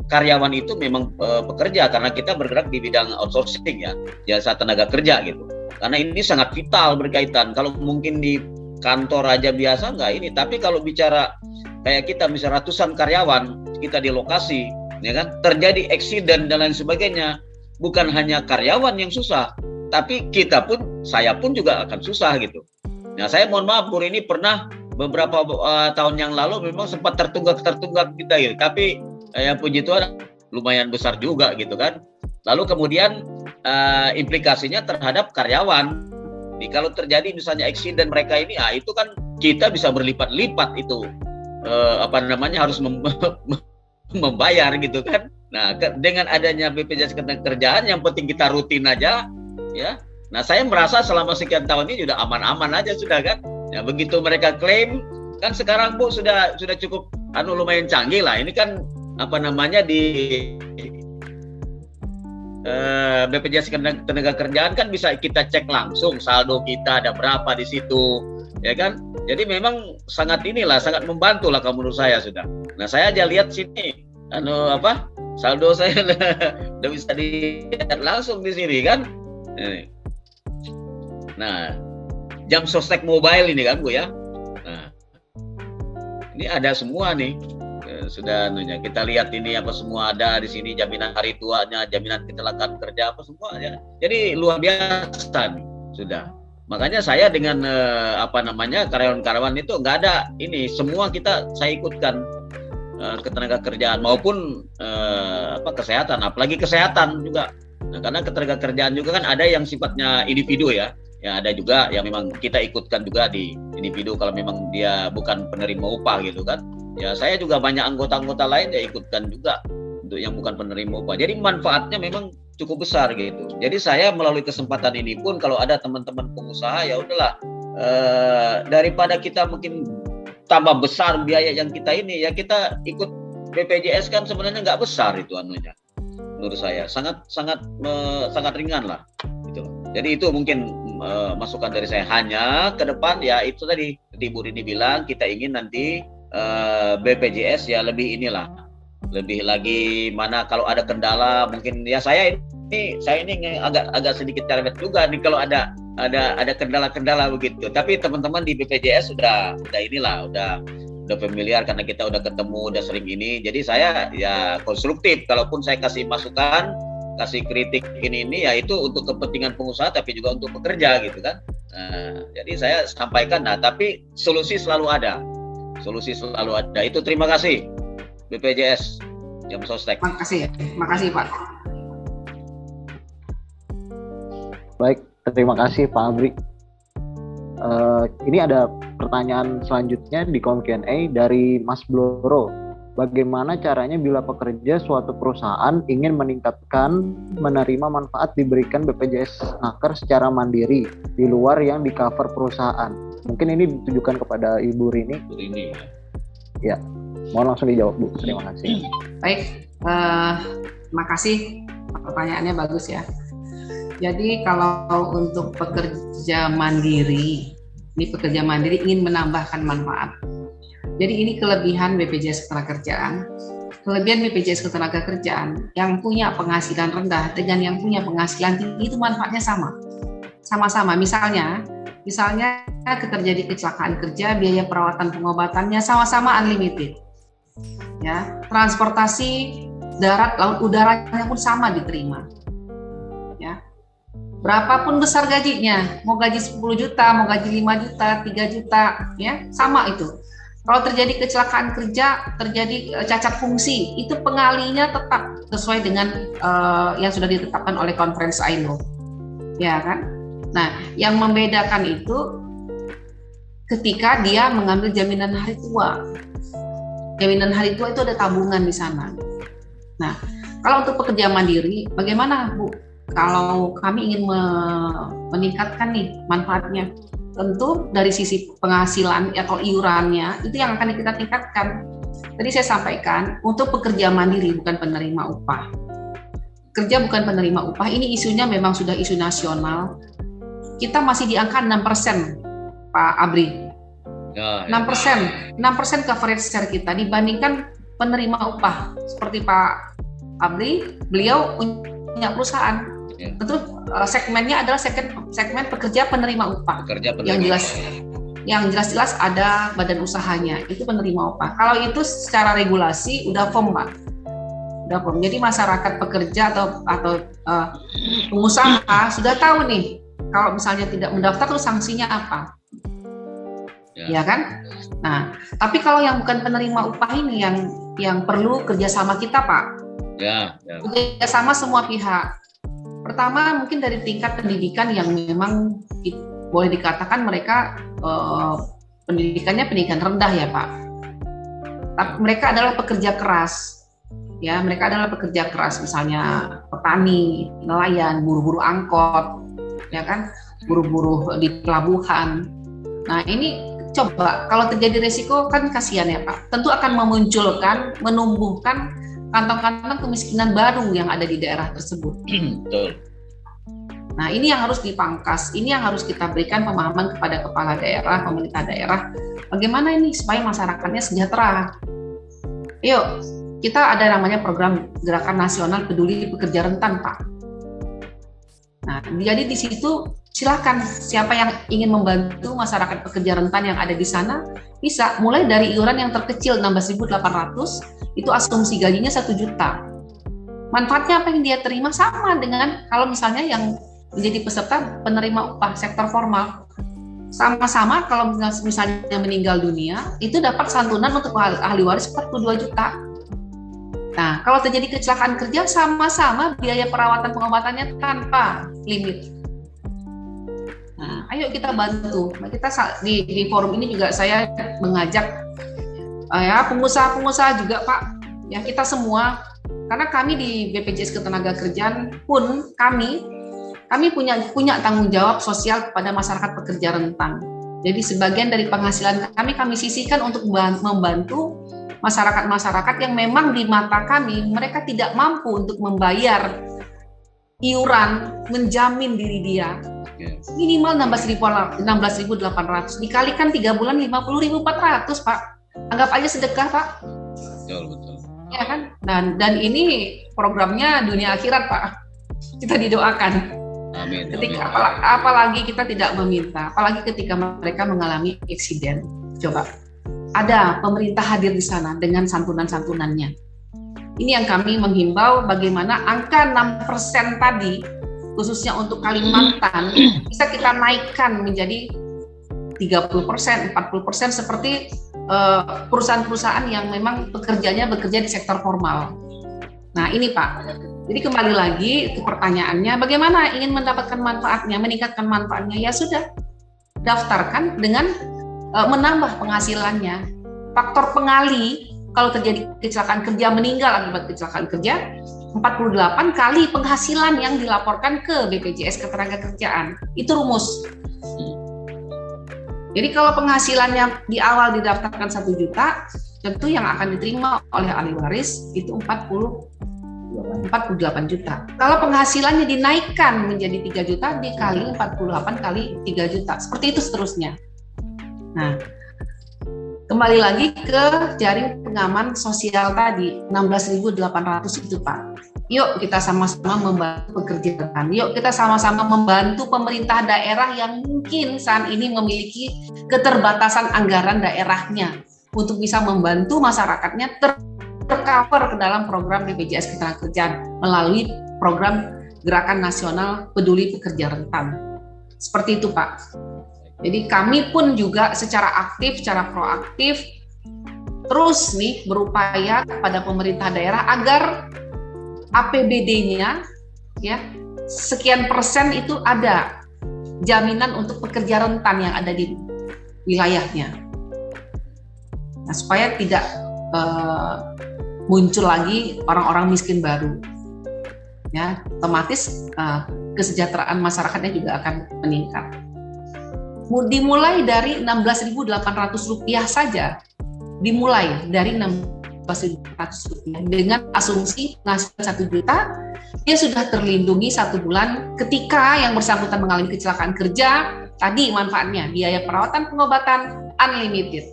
Speaker 3: karyawan itu memang pekerja karena kita bergerak di bidang outsourcing ya, jasa tenaga kerja gitu. Karena ini sangat vital berkaitan. Kalau mungkin di kantor aja biasa nggak ini, tapi kalau bicara kayak kita misalnya ratusan karyawan kita di lokasi, ya kan, terjadi eksiden dan lain sebagainya, bukan hanya karyawan yang susah, tapi kita pun, saya pun juga akan susah gitu. Nah, saya mohon maaf, Bu, ini pernah beberapa tahun yang lalu memang sempat tertunggak kita gitu. Tapi yang puji Tuhan lumayan besar juga gitu kan. Lalu kemudian implikasinya terhadap karyawan. Jadi kalau terjadi misalnya eksiden mereka ini, itu kan kita bisa berlipat-lipat itu harus membayar gitu kan. Nah, dengan adanya BPJS Ketenagakerjaan yang penting kita rutin aja. Ya, nah saya merasa selama sekian tahun ini sudah aman-aman aja sudah kan. Ya, begitu mereka klaim kan sekarang Bu sudah cukup lumayan canggih lah. Ini kan di BPJS Ketenagakerjaan kan bisa kita cek langsung saldo kita ada berapa di situ, ya kan. Jadi memang sangat membantu lah kalau menurut saya sudah. Nah, saya aja lihat sini saldo saya udah bisa dilihat langsung di sini kan. Nah, jam sostek mobile ini kan Bu ya. Nah, ini ada semua nih. Sudah kita lihat ini apa semua ada di sini, jaminan hari tuanya, jaminan kecelakaan kerja apa semua ya. Jadi luar biasa nih, sudah. Makanya saya dengan karyawan-karyawan itu nggak ada ini, semua saya ikutkan ketenagakerjaan maupun kesehatan, apalagi kesehatan juga. Nah, karena ketenagakerjaan juga kan ada yang sifatnya individu ya. Ya, ada juga yang memang kita ikutkan juga di individu kalau memang dia bukan penerima upah gitu kan. Ya, saya juga banyak anggota-anggota lain ya ikutkan juga untuk yang bukan penerima upah. Jadi manfaatnya memang cukup besar gitu. Jadi saya melalui kesempatan ini pun kalau ada teman-teman pengusaha ya udahlah, daripada kita mungkin tambah besar biaya yang kita ini, ya kita ikut BPJS kan sebenarnya nggak besar itu anunya. Menurut saya sangat ringan lah gitu. Jadi itu mungkin masukan dari saya. Hanya ke depan ya itu tadi Bu Rini bilang kita ingin nanti BPJS ya lebih lagi mana kalau ada kendala mungkin ya saya saya ini agak sedikit cerewet juga nih kalau ada kendala-kendala begitu. Tapi teman-teman di BPJS udah familiar karena kita udah ketemu, udah sering ini. Jadi saya ya konstruktif. Kalaupun saya kasih masukan, kasih kritik ini ya itu untuk kepentingan pengusaha tapi juga untuk pekerja gitu kan. Jadi saya sampaikan. Nah, tapi solusi selalu ada. Itu terima kasih BPJS Jam Sostek.
Speaker 2: Makasih Pak.
Speaker 1: Baik, terima kasih Pak Abri. Ini ada pertanyaan selanjutnya di kolom Q&A dari Mas Bloro. Bagaimana caranya bila pekerja suatu perusahaan ingin meningkatkan menerima manfaat diberikan BPJS Naker secara mandiri di luar yang di cover perusahaan? Mungkin ini ditujukan kepada Ibu Rini. Ya, mohon langsung dijawab Bu. Terima kasih.
Speaker 2: Baik, makasih, pertanyaannya bagus ya. Jadi kalau untuk pekerja mandiri ingin menambahkan manfaat. Jadi ini kelebihan BPJS Ketenagakerjaan. Kelebihan BPJS Ketenagakerjaan yang punya penghasilan rendah dengan yang punya penghasilan tinggi itu manfaatnya sama-sama. Misalnya terjadi kecelakaan kerja, biaya perawatan pengobatannya sama-sama unlimited. Ya, transportasi darat, laut, udaranya pun sama diterima. Ya. Berapapun besar gajinya, mau gaji 10 juta, mau gaji 5 juta, 3 juta, ya, sama itu. Kalau terjadi kecelakaan kerja, terjadi cacat fungsi, itu pengalinya tetap sesuai dengan yang sudah ditetapkan oleh Conference ILO. Ya kan? Nah, yang membedakan itu ketika dia mengambil jaminan hari tua. Jaminan hari tua itu ada tabungan di sana. Nah, kalau untuk pekerja mandiri, bagaimana Bu? Kalau kami ingin meningkatkan nih manfaatnya, tentu dari sisi penghasilan atau iurannya itu yang akan kita tingkatkan. Tadi saya sampaikan untuk pekerja mandiri bukan penerima upah. Kerja bukan penerima upah, ini isunya memang sudah isu nasional. Kita masih di angka 6%, Pak Abri. 6% coverage share kita dibandingkan penerima upah. Seperti Pak Abri, beliau punya perusahaan. Tentu segmennya adalah segmen pekerja penerima upah. Yang jelas ada badan usahanya, itu penerima upah. Kalau itu secara regulasi udah firm, Pak. Jadi masyarakat pekerja atau pengusaha sudah tahu nih, kalau misalnya tidak mendaftar tuh sanksinya apa. Ya kan? Nah, tapi kalau yang bukan penerima upah ini yang perlu kerjasama kita, Pak. Kerjasama semua pihak. Pertama mungkin dari tingkat pendidikan yang memang boleh dikatakan mereka pendidikannya pendidikan rendah ya Pak. Tapi mereka adalah pekerja keras, ya mereka adalah pekerja keras, misalnya petani, nelayan, buru-buru angkot, ya kan, buru-buru di pelabuhan. Nah ini coba kalau terjadi resiko kan kasihan ya Pak. Tentu akan menumbuhkan kantong-kantong kemiskinan baru yang ada di daerah tersebut. Betul. Nah, ini yang harus dipangkas. Ini yang harus kita berikan pemahaman kepada kepala daerah, pemerintah daerah. Bagaimana ini supaya masyarakatnya sejahtera? Yuk, kita ada namanya program Gerakan Nasional Peduli Pekerja Rentan, Pak. Nah, jadi di situ silakan siapa yang ingin membantu masyarakat pekerja rentan yang ada di sana bisa mulai dari iuran yang terkecil 16.800 itu asumsi gajinya 1 juta. Manfaatnya apa yang dia terima sama dengan kalau misalnya yang menjadi peserta penerima upah sektor formal. Sama-sama kalau misalnya meninggal dunia itu dapat santunan untuk ahli waris 42 juta. Nah, kalau terjadi kecelakaan kerja sama-sama biaya perawatan pengobatannya tanpa limit. Nah, ayo kita bantu. Kita di forum ini juga saya mengajak ya pengusaha-pengusaha juga Pak. Ya kita semua, karena kami di BPJS Ketenagakerjaan pun kami punya tanggung jawab sosial kepada masyarakat pekerja rentan. Jadi sebagian dari penghasilan kami sisihkan untuk membantu masyarakat-masyarakat yang memang di mata kami mereka tidak mampu untuk membayar iuran menjamin diri dia. Minimal 16.800 dikalikan 3 bulan 50.400 Pak. Anggap aja sedekah Pak. Betul. Ya kan? Dan ini programnya dunia akhirat Pak. kita didoakan.
Speaker 3: Amin.
Speaker 2: Ketika apalagi kita tidak meminta, apalagi ketika mereka mengalami eksiden. Coba ada pemerintah hadir di sana dengan santunan-santunannya. Ini yang kami menghimbau bagaimana angka 6% tadi, khususnya untuk Kalimantan, bisa kita naikkan menjadi 30%, 40% seperti perusahaan-perusahaan yang memang bekerja di sektor formal. Nah ini Pak, jadi kembali lagi ke pertanyaannya, bagaimana ingin mendapatkan manfaatnya, meningkatkan manfaatnya, ya sudah, daftarkan dengan menambah penghasilannya. Faktor pengali, kalau terjadi kecelakaan kerja, meninggal akibat kecelakaan kerja, 48 kali penghasilan yang dilaporkan ke BPJS Ketenagakerjaan. Itu rumus. Jadi kalau penghasilannya di awal didaftarkan 1 juta, tentu yang akan diterima oleh ahli waris itu 48 juta. Kalau penghasilannya dinaikkan menjadi 3 juta dikali 48 kali 3 juta. Seperti itu seterusnya. Nah, kembali lagi ke jaring pengaman sosial tadi, 16.800 itu Pak. Yuk kita sama-sama membantu pekerjaan. Yuk kita sama-sama membantu pemerintah daerah yang mungkin saat ini memiliki keterbatasan anggaran daerahnya untuk bisa membantu masyarakatnya tercover ke dalam program BPJS Ketenagakerjaan melalui program Gerakan Nasional Peduli Pekerja Rentan. Seperti itu Pak. Jadi kami pun juga secara aktif, secara proaktif terus nih berupaya kepada pemerintah daerah agar APBD-nya ya sekian persen itu ada jaminan untuk pekerja rentan yang ada di wilayahnya. Nah, supaya tidak muncul lagi orang-orang miskin baru. Ya, otomatis kesejahteraan masyarakatnya juga akan meningkat. Dimulai dari Rp16.800 saja, dimulai dari Rp16.800 dengan asumsi penghasilan 1 juta, dia sudah terlindungi 1 bulan ketika yang bersangkutan mengalami kecelakaan kerja, tadi manfaatnya biaya perawatan pengobatan unlimited.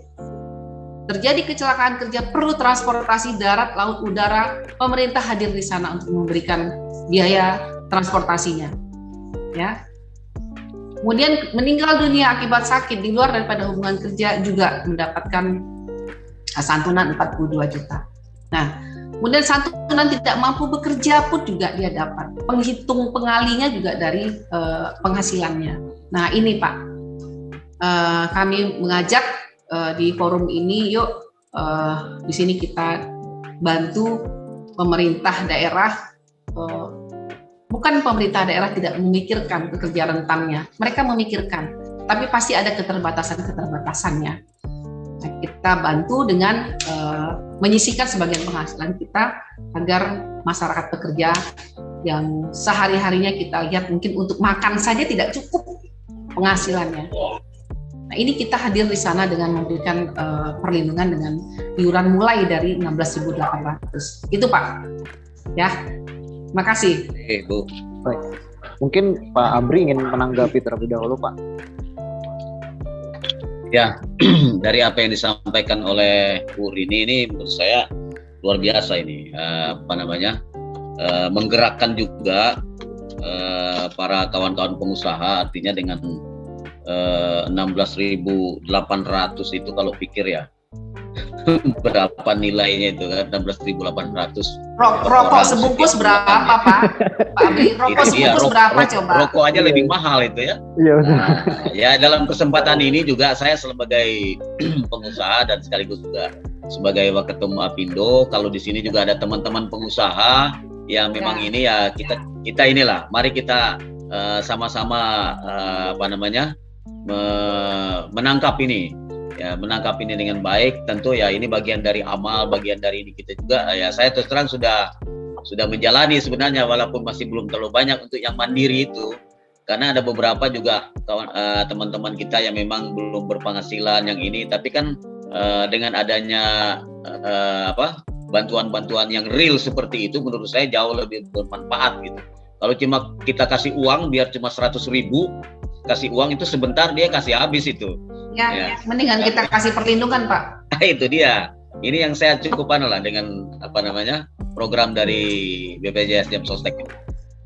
Speaker 2: Terjadi kecelakaan kerja perlu transportasi darat, laut, udara, pemerintah hadir di sana untuk memberikan biaya transportasinya. Ya. Kemudian meninggal dunia akibat sakit di luar daripada hubungan kerja juga mendapatkan santunan 42 juta. Nah, kemudian santunan tidak mampu bekerja pun juga dia dapat. Penghitung pengalinya juga dari penghasilannya. Nah, ini Pak, kami mengajak di forum ini, yuk di sini kita bantu pemerintah daerah. Bukan pemerintah daerah tidak memikirkan pekerja rentannya, mereka memikirkan, tapi pasti ada keterbatasannya. Nah, kita bantu dengan menyisihkan sebagian penghasilan kita agar masyarakat pekerja yang sehari-harinya kita lihat mungkin untuk makan saja tidak cukup penghasilannya. Nah, ini kita hadir di sana dengan memberikan perlindungan dengan iuran mulai dari 16.800. Itu Pak. Ya. Makasih.
Speaker 3: Bu.
Speaker 1: Baik. Mungkin Pak Abri ingin menanggapi terlebih dahulu, Pak.
Speaker 3: Ya, dari apa yang disampaikan oleh Bu Rini ini menurut saya luar biasa ini. Menggerakkan juga para kawan-kawan pengusaha, artinya dengan 16.800 itu kalau pikir ya berapa nilainya itu kan, 16.800.
Speaker 2: Rokok sebungkus berapa Pak? Pak Abri, rokok sebungkus berapa coba?
Speaker 3: Rokok aja lebih mahal itu ya.
Speaker 1: Iya betul.
Speaker 3: Ya dalam kesempatan ini juga saya sebagai pengusaha dan sekaligus juga sebagai Waketum Apindo, kalau di sini juga ada teman-teman pengusaha yang memang ini ya kita inilah, mari kita sama-sama menangkap ini. Ya, menangkap ini dengan baik, tentu ya ini bagian dari amal, bagian dari ini kita juga. Ya saya terus terang sudah menjalani sebenarnya, walaupun masih belum terlalu banyak untuk yang mandiri itu, karena ada beberapa juga teman-teman kita yang memang belum berpenghasilan yang ini, tapi kan dengan adanya bantuan-bantuan yang real seperti itu, menurut saya jauh lebih bermanfaat gitu. Kalau cuma kita kasih uang biar cuma 100.000, kasih uang itu sebentar dia kasih habis itu.
Speaker 2: Ya. Mendingan kita kasih perlindungan Pak.
Speaker 3: Itu dia. Ini yang saya cukup dengan program dari BPJS Jam Sostek.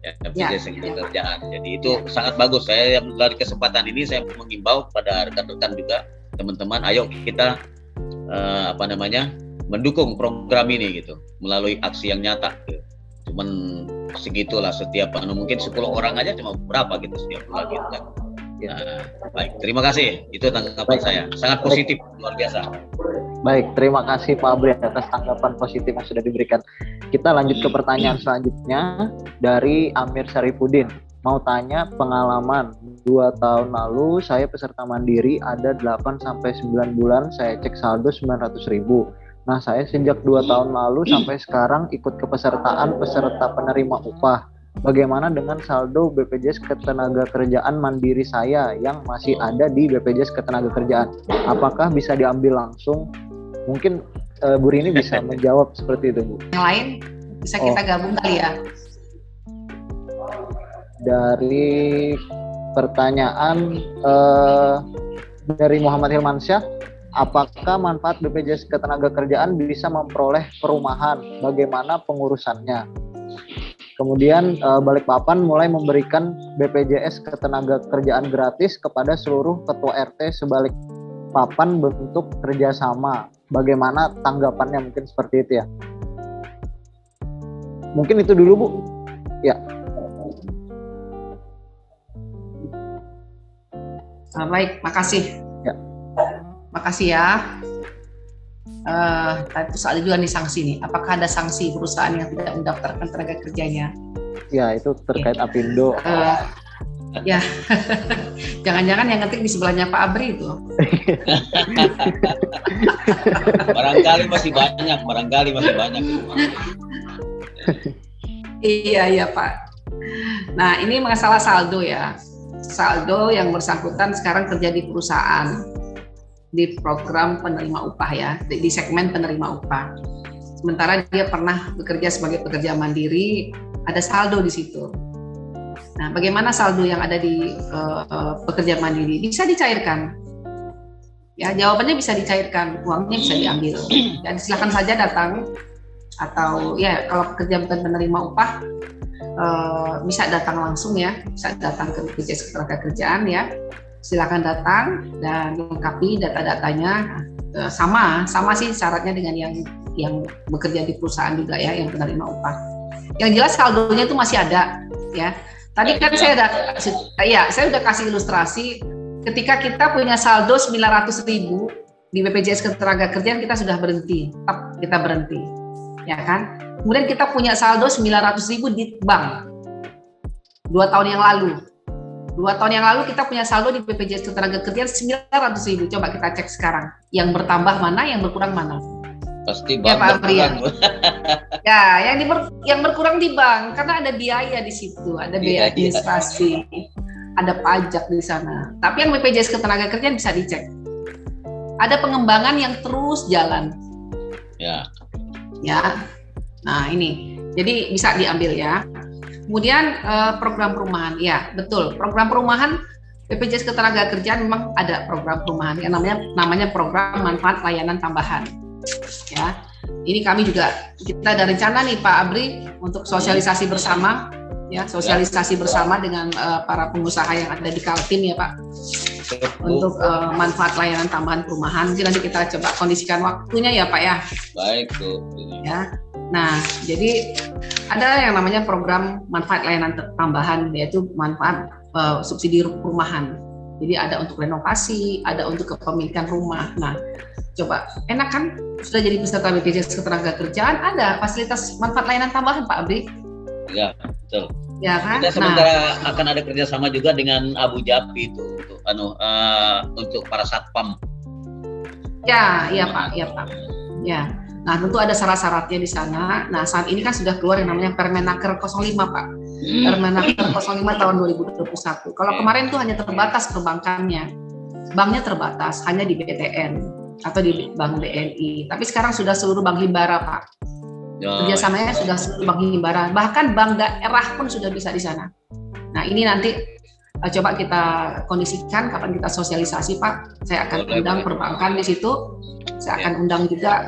Speaker 3: BPJS Ketenagakerjaan. Jadi itu sangat bagus. Saya dari kesempatan ini saya mengimbau pada rekan-rekan juga, teman-teman, ayo kita mendukung program ini gitu melalui aksi yang nyata. Gitu. Cuman segitulah setiap mungkin 10 orang aja cuma berapa gitu setiap bulan gitu kan. Baik, terima kasih. Itu tanggapan saya. Sangat positif, luar biasa.
Speaker 1: Baik, terima kasih Pak Abri atas tanggapan positif yang sudah diberikan. Kita lanjut ke pertanyaan selanjutnya dari Amir Syarifuddin. Mau tanya pengalaman 2 tahun lalu saya peserta mandiri ada 8-9 bulan saya cek saldo 900.000. Nah, saya sejak 2 tahun lalu sampai sekarang ikut kepesertaan peserta penerima upah. Bagaimana dengan saldo BPJS Ketenagakerjaan mandiri saya yang masih ada di BPJS Ketenagakerjaan? Apakah bisa diambil langsung? Mungkin Bu Rini bisa menjawab seperti itu, Bu.
Speaker 2: Yang lain bisa kita gabung kali ya.
Speaker 1: Dari pertanyaan dari Muhammad Hilmansyah, apakah manfaat BPJS Ketenagakerjaan bisa memperoleh perumahan? Bagaimana pengurusannya? Kemudian Balikpapan mulai memberikan BPJS Ketenagakerjaan gratis kepada seluruh ketua RT sebalikpapan bentuk kerjasama. Bagaimana tanggapannya? Mungkin seperti itu ya. Mungkin itu dulu, Bu. Ya.
Speaker 2: Baik, makasih.
Speaker 1: Ya.
Speaker 2: Makasih ya. Tadi soal juga nih sanksi nih. Apakah ada sanksi perusahaan yang tidak mendaftarkan tenaga kerjanya?
Speaker 1: Ya, itu terkait Apindo.
Speaker 2: Ya, jangan-jangan yang ngetik di sebelahnya Pak Abri itu.
Speaker 3: Barangkali masih banyak.
Speaker 2: Iya Pak. Nah, ini masalah saldo ya. Saldo yang bersangkutan sekarang kerja di perusahaan, di program penerima upah ya, di segmen penerima upah. Sementara dia pernah bekerja sebagai pekerja mandiri, ada saldo di situ. Nah, bagaimana saldo yang ada di pekerja mandiri? Bisa dicairkan. Ya, jawabannya bisa dicairkan, uangnya bisa diambil. Dan silakan saja datang, atau ya kalau pekerja bukan penerima upah bisa datang langsung ya, bisa datang ke BPJS Ketenagakerjaan ya. Silakan datang dan lengkapi data-datanya. Sama sih syaratnya dengan yang bekerja di perusahaan juga ya, yang penerima upah. Yang jelas saldonya itu masih ada ya. Tadi kan saya udah kasih ilustrasi ketika kita punya saldo 900.000 di BPJS Ketenagakerjaan kita sudah berhenti, kita berhenti. Ya kan? Kemudian kita punya saldo 900.000 di bank 2 tahun yang lalu. 2 tahun yang lalu kita punya saldo di BPJS Ketenagakerjaan 900.000. Coba kita cek sekarang. Yang bertambah mana, yang berkurang mana?
Speaker 3: Pasti
Speaker 2: ya, Pak Abri,
Speaker 3: ya.
Speaker 2: Ya, yang berkurang di bank karena ada biaya di situ, ada biaya administrasi, ada pajak di sana. Tapi yang BPJS Ketenagakerjaan bisa dicek. Ada pengembangan yang terus jalan.
Speaker 3: Ya. Nah,
Speaker 2: ini. Jadi bisa diambil ya. Kemudian program perumahan. Ya, betul. Program perumahan BPJS Ketenagakerjaan memang ada program perumahan yang namanya program manfaat layanan tambahan. Ya. Ini kami juga kita ada rencana nih Pak Abri untuk sosialisasi bersama ya, sosialisasi bersama dengan para pengusaha yang ada di Kaltim ya Pak. Untuk manfaat layanan tambahan perumahan. Nanti kita coba kondisikan waktunya ya Pak ya.
Speaker 3: Baik tuh.
Speaker 2: Ya. Nah, jadi ada yang namanya program manfaat layanan tambahan, yaitu manfaat subsidi perumahan. Jadi ada untuk renovasi, ada untuk kepemilikan rumah. Nah, coba enak kan? Sudah jadi peserta BPJS Ketenagakerjaan, ada fasilitas manfaat layanan tambahan Pak Abri.
Speaker 3: Ya, betul.
Speaker 2: Ya kan?
Speaker 3: Kita sementara akan ada kerjasama juga dengan Abu Dhabi itu untuk para satpam.
Speaker 2: Ya Pak. Ya. Nah, tentu ada syarat-syaratnya di sana. Nah, saat ini kan sudah keluar yang namanya Permenaker 05, Pak. Permenaker 05 tahun 2021. Kalau kemarin itu hanya terbatas perbankannya. Banknya terbatas, hanya di BTN atau di Bank BNI. Tapi sekarang sudah seluruh bank himbara, Pak. Kerjasamanya sudah seluruh bank himbara. Bahkan bank daerah pun sudah bisa di sana. Nah, ini nanti coba kita kondisikan kapan kita sosialisasi, Pak. Saya akan undang perbankan di situ. Saya akan undang juga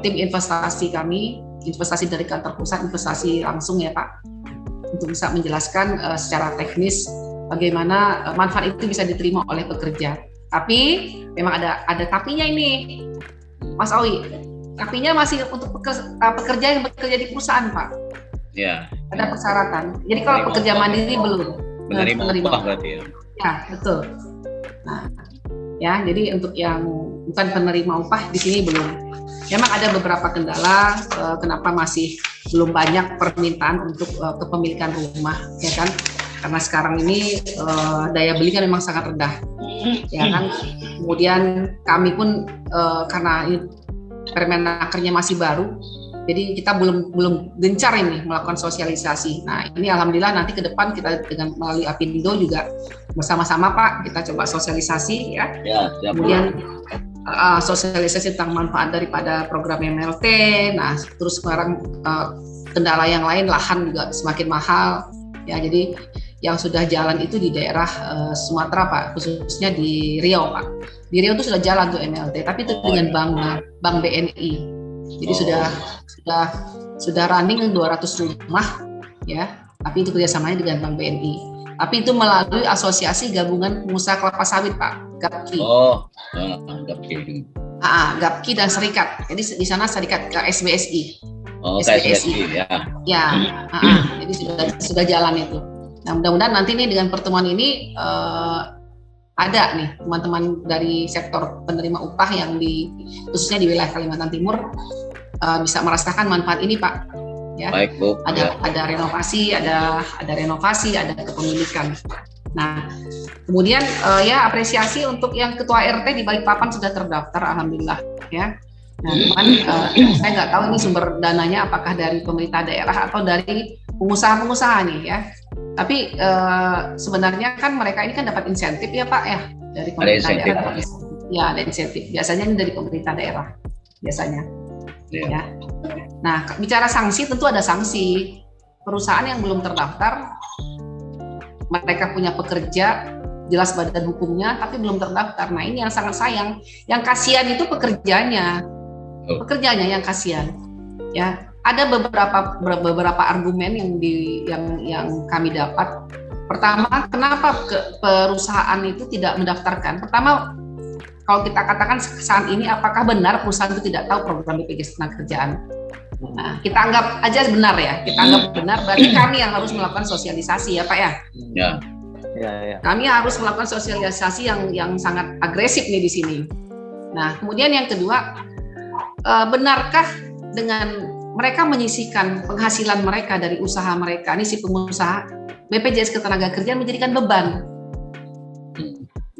Speaker 2: tim investasi kami, investasi dari kantor pusat, investasi langsung ya Pak, untuk bisa menjelaskan secara teknis bagaimana manfaat itu bisa diterima oleh pekerja. Tapi memang ada tapinya ini, Mas Owi. Tapinya masih untuk pekerja yang bekerja di perusahaan, Pak.
Speaker 3: Ya.
Speaker 2: Ada persyaratan. Jadi kalau pekerja mandiri belum.
Speaker 3: Menerima upah berarti ya. Ya,
Speaker 2: betul. Nah, ya, jadi untuk yang bukan penerima upah di sini belum. Memang ada beberapa kendala kenapa masih belum banyak permintaan untuk kepemilikan rumah, ya kan? Karena sekarang ini daya beli kan memang sangat rendah, ya kan? Kemudian kami pun karena Permenakernya masih baru, jadi kita belum gencar ini melakukan sosialisasi. Nah, ini alhamdulillah nanti ke depan kita dengan melalui Apindo juga bersama-sama Pak kita coba sosialisasi ya. Kemudian sosialisasi tentang manfaat daripada program MLT. Nah, terus sekarang kendala yang lain, lahan juga semakin mahal ya. Jadi yang sudah jalan itu di daerah Sumatera Pak, khususnya di Riau Pak. Di Riau itu sudah jalan tuh MLT, tapi itu dengan Bank BNI. Jadi sudah running 200 rumah ya, tapi itu kerjasamanya dengan Bank BNI. Tapi itu melalui Asosiasi Gabungan Pengusaha Kelapa Sawit Pak, GAPKI.
Speaker 3: GAPKI.
Speaker 2: GAPKI dan serikat. Jadi di sana serikat KSBSI.
Speaker 3: KSBSI ya.
Speaker 2: Ya, jadi sudah jalan itu. Nah, mudah-mudahan nanti nih dengan pertemuan ini ada nih teman-teman dari sektor penerima upah yang khususnya di wilayah Kalimantan Timur bisa merasakan manfaat ini Pak. Ya.
Speaker 3: Baik Bu.
Speaker 2: Ada renovasi, ada kepemilikan. Nah, kemudian ya apresiasi untuk yang ketua RT di Balikpapan sudah terdaftar, alhamdulillah ya. Nah, cuman saya nggak tahu ini sumber dananya apakah dari pemerintah daerah atau dari pengusaha-pengusaha nih ya. Tapi sebenarnya kan mereka ini kan dapat insentif ya Pak ya dari pemerintah daerah. Ya ada insentif. Biasanya ini dari pemerintah daerah biasanya. Ya. Nah bicara sanksi tentu ada sanksi. Perusahaan yang belum terdaftar, mereka punya pekerja jelas badan hukumnya tapi belum terdaftar. Nah ini yang sangat sayang. Yang kasihan itu pekerjanya yang kasihan. Ya. Ada beberapa argumen yang kami dapat. Pertama, kenapa perusahaan itu tidak mendaftarkan? Pertama, kalau kita katakan saat ini apakah benar perusahaan itu tidak tahu program BPJS Ketenagakerjaan? Nah, kita anggap aja benar ya. Kita anggap benar, berarti kami yang harus melakukan sosialisasi ya Pak ya. Ya. Kami harus melakukan sosialisasi yang sangat agresif nih di sini. Nah, kemudian yang kedua, benarkah dengan mereka menyisihkan penghasilan mereka dari usaha mereka, ini si pengusaha, BPJS Ketenagakerjaan menjadikan beban.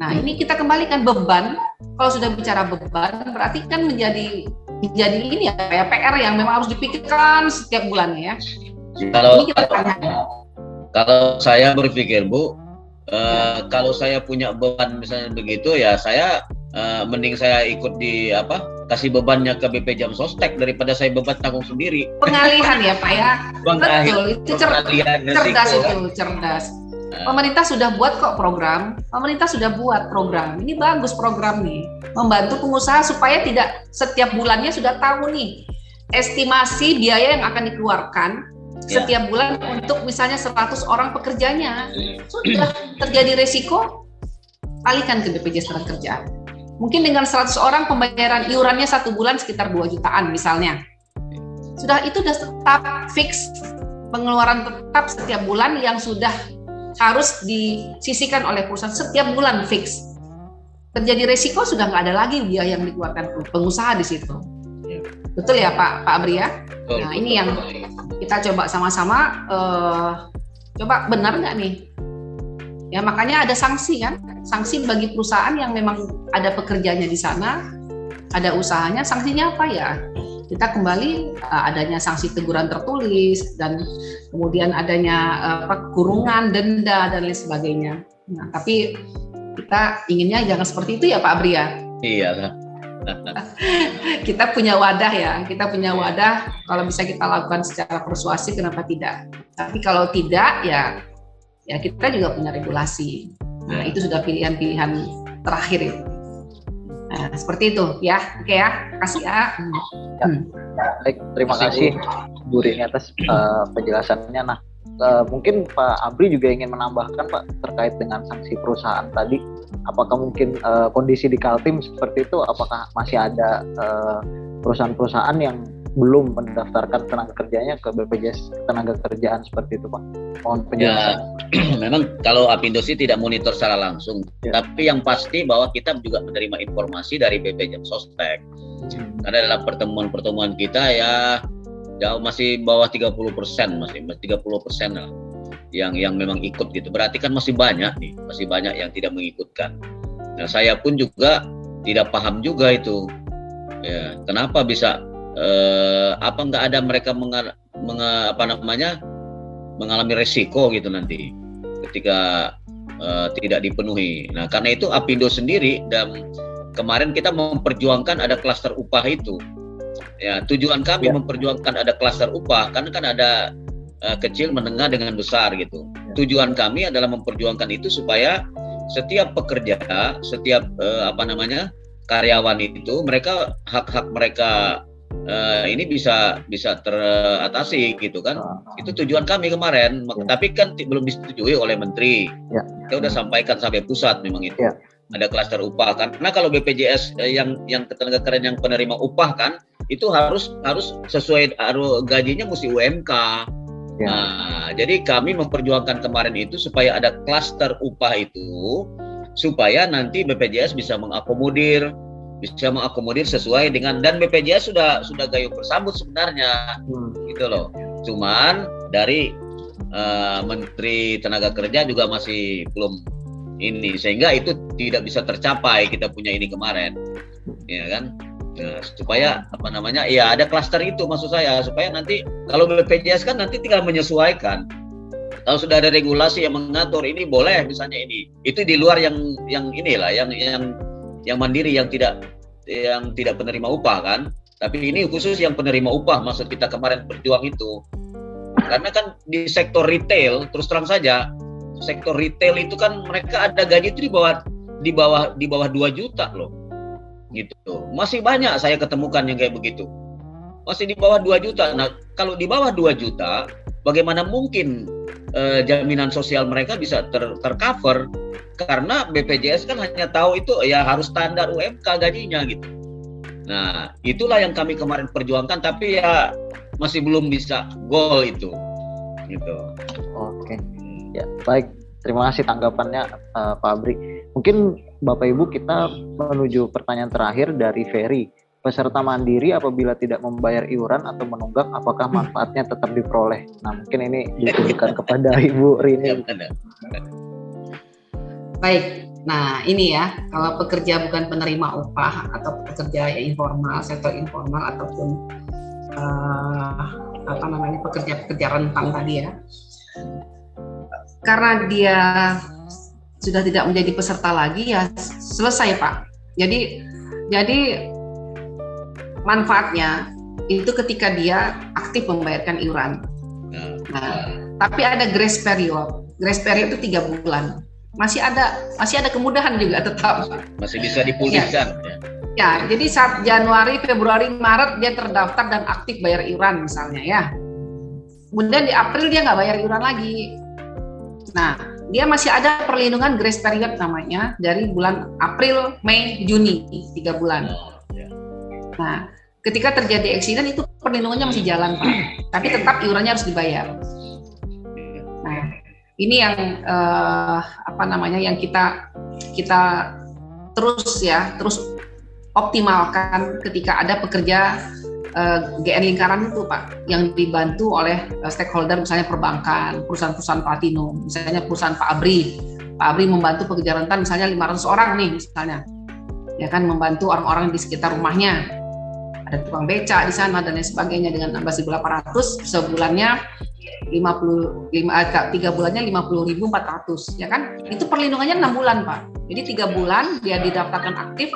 Speaker 2: Nah ini kita kembalikan beban, kalau sudah bicara beban berarti kan menjadi ini ya PR yang memang harus dipikirkan setiap bulannya ya.
Speaker 3: Kalau saya berpikir Bu, kalau saya punya beban misalnya begitu ya saya mending saya ikut kasih bebannya ke BP Jam Sostek daripada saya beban tanggung sendiri.
Speaker 2: Pengalihan ya Pak ya. Betul, itu cerdas. Pemerintah sudah buat kok program. Ini bagus program nih. Membantu pengusaha supaya tidak setiap bulannya sudah tahu nih estimasi biaya yang akan dikeluarkan setiap bulan untuk misalnya 100 orang pekerjanya. Sudah terjadi resiko, alihkan ke BPJS Ketenagakerjaan. Mungkin dengan 100 orang pembayaran iurannya 1 bulan sekitar 2 jutaan misalnya. Itu sudah tetap fix, pengeluaran tetap setiap bulan yang sudah harus disisihkan oleh perusahaan setiap bulan fix. Terjadi resiko sudah nggak ada lagi biaya yang dikeluarkan pengusaha di situ. Betul ya Pak Abri ya? Nah ini yang kita coba sama-sama coba benar nggak nih? Ya makanya ada sanksi kan, sanksi bagi perusahaan yang memang ada pekerjanya di sana, ada usahanya, sanksinya apa ya? Kita kembali adanya sanksi teguran tertulis dan kemudian adanya kurungan, denda dan lain sebagainya. Nah, tapi kita inginnya jangan seperti itu ya Pak Abri ya.
Speaker 3: Iya.
Speaker 2: Kita punya wadah ya, kalau bisa kita lakukan secara persuasif kenapa tidak? Tapi kalau tidak ya kita juga punya regulasi. Nah, itu sudah pilihan-pilihan terakhir itu. Nah, seperti itu ya. Oke ya, kasih ya.
Speaker 1: Baik, terima kasih Bu Rini atas penjelasannya. Nah, Mungkin Pak Abri juga ingin menambahkan Pak terkait dengan sanksi perusahaan tadi. Apakah mungkin kondisi di Kaltim seperti itu? Apakah masih ada perusahaan-perusahaan yang belum mendaftarkan tenaga kerjanya ke BPJS Ketenagakerjaan seperti itu Pak? Mohon penjelasan.
Speaker 3: Ya, memang kalau Apindo sih tidak monitor secara langsung, tapi yang pasti bahwa kita juga menerima informasi dari BPJS Sostek. Karena dalam pertemuan-pertemuan kita ya jauh masih bawah 30%, masih 30% lah yang memang ikut gitu. Berarti kan masih banyak yang tidak mengikutkan. Nah, saya pun juga tidak paham juga itu. Ya, kenapa bisa apa nggak ada mereka mengalami resiko gitu nanti ketika tidak dipenuhi. Nah, karena itu Apindo sendiri dan kemarin kita memperjuangkan ada klaster upah itu. Ya, tujuan kami memperjuangkan ada klaster upah karena kan ada kecil, menengah dengan besar gitu. Tujuan kami adalah memperjuangkan itu supaya setiap pekerja, setiap karyawan itu mereka hak-hak mereka ini bisa teratasi gitu kan. Itu tujuan kami kemarin. Tapi kan belum disetujui oleh menteri. Kita udah sampaikan sampai pusat memang itu. Ada klaster upah karena kalau BPJS yang ketenagakerjaan yang penerima upah kan itu harus sesuai gajinya mesti UMK. Nah, jadi kami memperjuangkan kemarin itu supaya ada klaster upah itu supaya nanti BPJS bisa mengakomodir sesuai dengan, dan BPJS sudah gayung bersambut sebenarnya gitu loh. Cuman dari Menteri Tenaga Kerja juga masih belum ini, sehingga itu tidak bisa tercapai kita punya ini kemarin, ya kan? Nah, supaya ada klaster itu maksud saya, supaya nanti kalau BPJS kan nanti tinggal menyesuaikan. Kalau sudah ada regulasi yang mengatur ini boleh misalnya ini, itu di luar yang inilah yang mandiri yang tidak penerima upah kan. Tapi ini khusus yang penerima upah maksud kita kemarin berjuang itu. Karena kan di sektor retail terus terang saja, sektor retail itu kan mereka ada gaji itu di bawah 2 juta loh. Gitu. Masih banyak saya ketemukan yang kayak begitu. Masih di bawah 2 juta. Nah, kalau di bawah 2 juta, bagaimana mungkin jaminan sosial mereka bisa tercover? Karena BPJS kan hanya tahu itu ya harus standar UMK gajinya gitu. Nah, itulah yang kami kemarin perjuangkan, tapi ya masih belum bisa goal itu. Gitu.
Speaker 1: Oke. Ya, baik. Terima kasih tanggapannya Pak Abri. Mungkin Bapak Ibu kita menuju pertanyaan terakhir dari Ferry. Peserta mandiri apabila tidak membayar iuran atau menunggak, apakah manfaatnya tetap diperoleh? Nah, mungkin ini ditujukan kepada Ibu Rini.
Speaker 2: Baik. Nah, ini ya, kalau pekerja bukan penerima upah atau pekerja informal, sektor informal ataupun pekerja rentang tadi ya. Karena dia sudah tidak menjadi peserta lagi ya selesai Pak. Jadi manfaatnya itu ketika dia aktif membayarkan iuran. Nah, tapi ada grace period. Grace period itu 3 bulan. Masih ada kemudahan juga tetap.
Speaker 3: Masih bisa dipulihkan.
Speaker 2: Ya, jadi saat Januari, Februari, Maret dia terdaftar dan aktif bayar iuran misalnya ya. Kemudian di April dia nggak bayar iuran lagi. Nah, dia masih ada perlindungan grace period namanya dari bulan April, Mei, Juni, 3 bulan. Nah, ketika terjadi eksiden itu perlindungannya masih jalan Pak, tapi tetap iurannya harus dibayar. Nah, ini yang yang kita terus optimalkan ketika ada pekerja GN lingkaran itu Pak, yang dibantu oleh stakeholder misalnya perbankan, perusahaan-perusahaan platinum, misalnya perusahaan Pak Abri membantu pekerja rentan misalnya 500 orang nih misalnya, ya kan, membantu orang-orang di sekitar rumahnya, ada tukang beca di sana dan lain sebagainya dengan 16.800 sebulannya 3 bulannya 50.400 ya kan, itu perlindungannya 6 bulan Pak. Jadi 3 bulan dia didaftarkan aktif,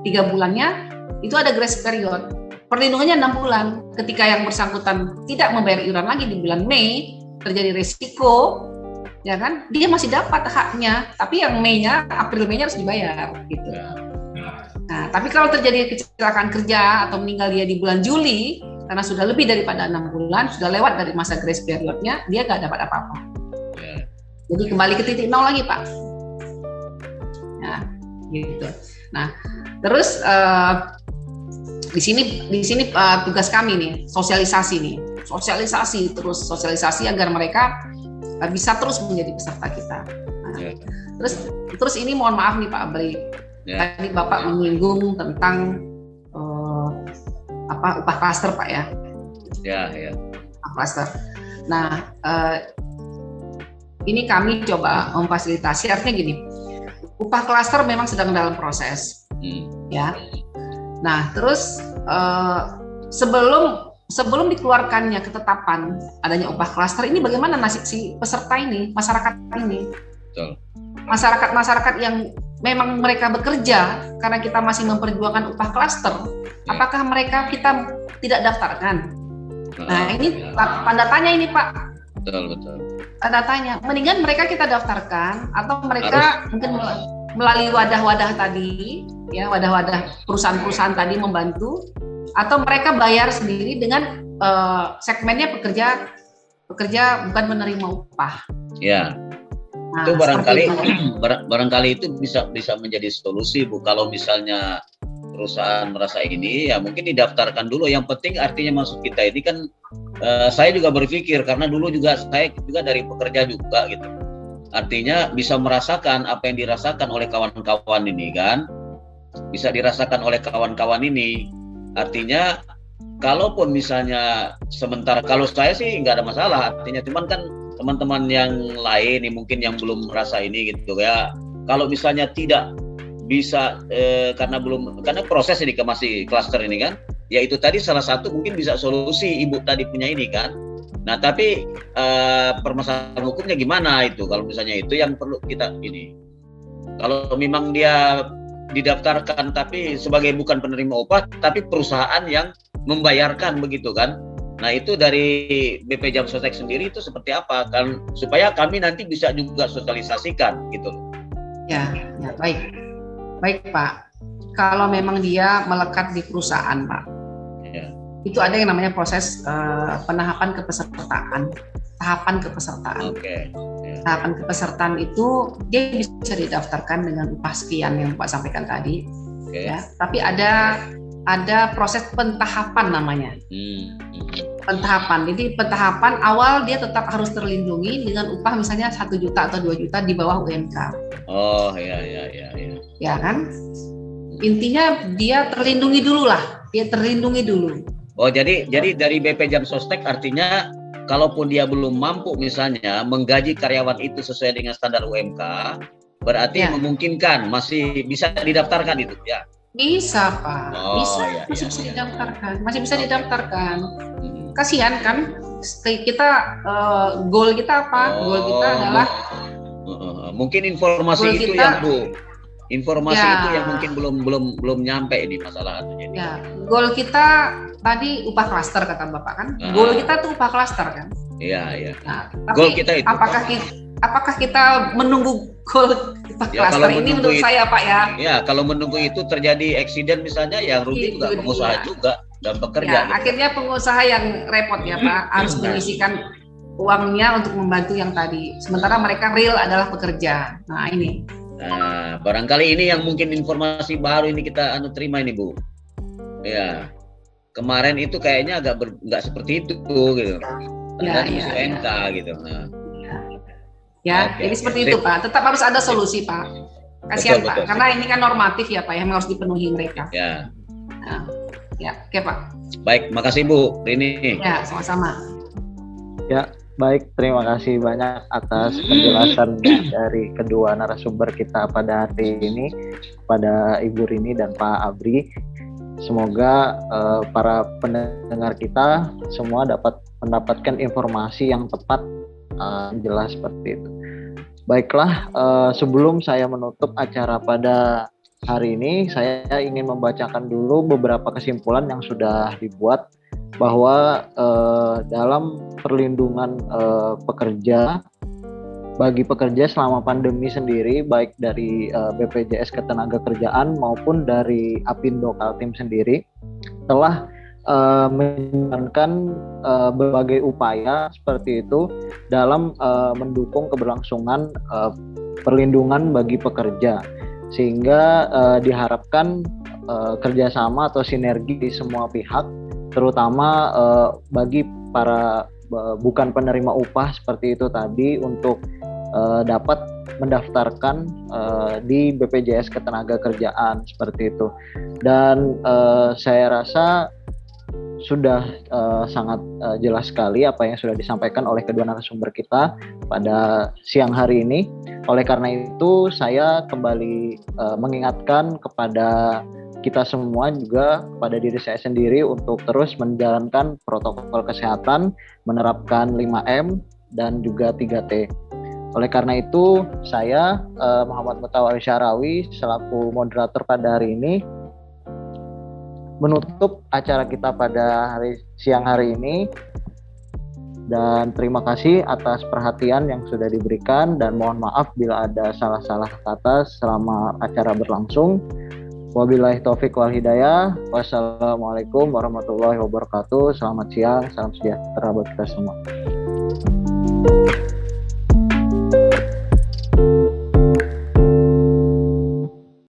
Speaker 2: 3 bulannya itu ada grace period. Perlindungannya 6 bulan. Ketika yang bersangkutan tidak membayar iuran lagi di bulan Mei, terjadi resiko, ya kan? Dia masih dapat haknya, tapi yang April Mei-nya harus dibayar, gitu. Nah, tapi kalau terjadi kecelakaan kerja atau meninggal dia di bulan Juli, karena sudah lebih daripada 6 bulan, sudah lewat dari masa grace periodnya, dia nggak dapat apa-apa. Jadi kembali ke titik nol lagi, Pak. Nah, gitu. Nah, terus di sini tugas kami nih, sosialisasi agar mereka bisa terus menjadi peserta kita. Nah, terus ini mohon maaf nih Pak Abri, tadi Bapak menyinggung tentang upah klaster Pak ya. Ya. Upah klaster. Nah, ini kami coba memfasilitasi, artinya gini, upah klaster memang sedang dalam proses, ya. Nah, terus sebelum dikeluarkannya ketetapan adanya upah klaster ini, bagaimana nasib si peserta ini, masyarakat ini? Betul. Masyarakat yang memang mereka bekerja karena kita masih memperjuangkan upah klaster, apakah mereka kita tidak daftarkan? Nah, ini tanda tanya ini Pak. Betul. Tanda tanya. Mendingan mereka kita daftarkan atau mereka mungkin melalui wadah-wadah tadi, ya wadah-wadah perusahaan-perusahaan tadi membantu, atau mereka bayar sendiri dengan segmennya pekerja bukan menerima upah. Ya. Nah,
Speaker 3: itu barangkali itu bisa menjadi solusi Bu, kalau misalnya perusahaan merasa ini, ya mungkin didaftarkan dulu. Yang penting artinya masuk kita ini kan, saya juga berpikir karena dulu saya juga dari pekerja juga gitu. Artinya bisa merasakan apa yang dirasakan oleh kawan-kawan ini kan, bisa dirasakan oleh kawan-kawan ini. Artinya kalaupun misalnya sementara, kalau saya sih nggak ada masalah, artinya cuman kan teman-teman yang lain nih mungkin yang belum merasa ini gitu ya. Kalau misalnya tidak bisa karena proses ini masih klaster ini kan, ya itu tadi salah satu mungkin bisa solusi Ibu tadi punya ini kan. Nah tapi permasalahan hukumnya gimana itu, kalau misalnya itu yang perlu kita ini. Kalau memang dia didaftarkan tapi sebagai bukan penerima upah tapi perusahaan yang membayarkan begitu kan. Nah itu dari BP Jam Sostek sendiri itu seperti apa kan, supaya kami nanti bisa juga sosialisasikan gitu.
Speaker 2: Ya baik Pak. Kalau memang dia melekat di perusahaan Pak, itu ada yang namanya proses tahapan kepesertaan. Tahapan kepesertaan itu dia bisa didaftarkan dengan upah sekian yang Pak sampaikan tadi, ya. Tapi ada proses pentahapan namanya. Jadi pentahapan awal dia tetap harus terlindungi dengan upah misalnya 1 juta atau 2 juta di bawah UMK. Oh ya. Ya kan? Intinya dia terlindungi dulu. Oh jadi dari BP Jam Sostek artinya kalaupun dia belum mampu misalnya menggaji karyawan itu sesuai dengan standar UMK, berarti memungkinkan masih bisa didaftarkan itu ya. Bisa Pak, masih bisa didaftarkan. Kasihan kan, kita goal kita apa? Goal kita adalah
Speaker 3: mungkin informasi itu yang Bu, itu yang mungkin belum nyampe ini masalahnya. Ya,
Speaker 2: goal kita tadi upah klaster kata Bapak kan, goal kita tuh upah klaster kan. Iya. Nah, tapi goal kita itu, apakah kita menunggu goal upah klaster ini menurut saya Pak ya? Ya,
Speaker 3: kalau menunggu itu terjadi eksiden misalnya, yang rugi juga pengusaha juga dan pekerja.
Speaker 2: Ya, akhirnya pengusaha yang repot ya Pak, harus menyisihkan uangnya untuk membantu yang tadi. Sementara mereka real adalah pekerja. Nah ini.
Speaker 3: Nah, barangkali ini yang mungkin informasi baru ini kita terima ini Bu. Ya, kemarin itu kayaknya nggak seperti itu gitu. Ada UMK gitu. Nah.
Speaker 2: Jadi seperti itu Pak. Tetap harus ada solusi Pak. Kasihan Pak, karena ini kan normatif ya Pak yang harus dipenuhi mereka. Ya. Nah, oke Pak.
Speaker 3: Baik, makasih Bu Rini.
Speaker 2: Ya, sama-sama.
Speaker 1: Ya, baik, terima kasih banyak atas penjelasan dari kedua narasumber kita pada hari ini, pada Ibu Rini dan Pak Abri. Semoga para pendengar kita semua dapat mendapatkan informasi yang tepat, jelas seperti itu. Baiklah, sebelum saya menutup acara pada hari ini, saya ingin membacakan dulu beberapa kesimpulan yang sudah dibuat bahwa dalam perlindungan pekerja, bagi pekerja selama pandemi sendiri, baik dari BPJS Ketenagakerjaan maupun dari Apindo Kaltim sendiri, telah menjalankan berbagai upaya seperti itu dalam mendukung keberlangsungan perlindungan bagi pekerja, sehingga diharapkan kerjasama atau sinergi di semua pihak, terutama bagi para bukan penerima upah seperti itu tadi, untuk dapat mendaftarkan di BPJS Ketenagakerjaan seperti itu. Dan saya rasa sudah sangat jelas sekali apa yang sudah disampaikan oleh kedua narasumber kita pada siang hari ini. Oleh karena itu, saya kembali mengingatkan kepada kita semua, juga kepada diri saya sendiri, untuk terus menjalankan protokol kesehatan, menerapkan 5M dan juga 3T. Oleh karena itu, saya Muhammad Mutawari Syarawi selaku moderator pada hari ini menutup acara kita pada siang hari ini, dan terima kasih atas perhatian yang sudah diberikan, dan mohon maaf bila ada salah-salah kata selama acara berlangsung. Wabillahi taufik wal hidayah. Wassalamualaikum warahmatullahi wabarakatuh. Selamat siang, salam sejahtera buat kita semua.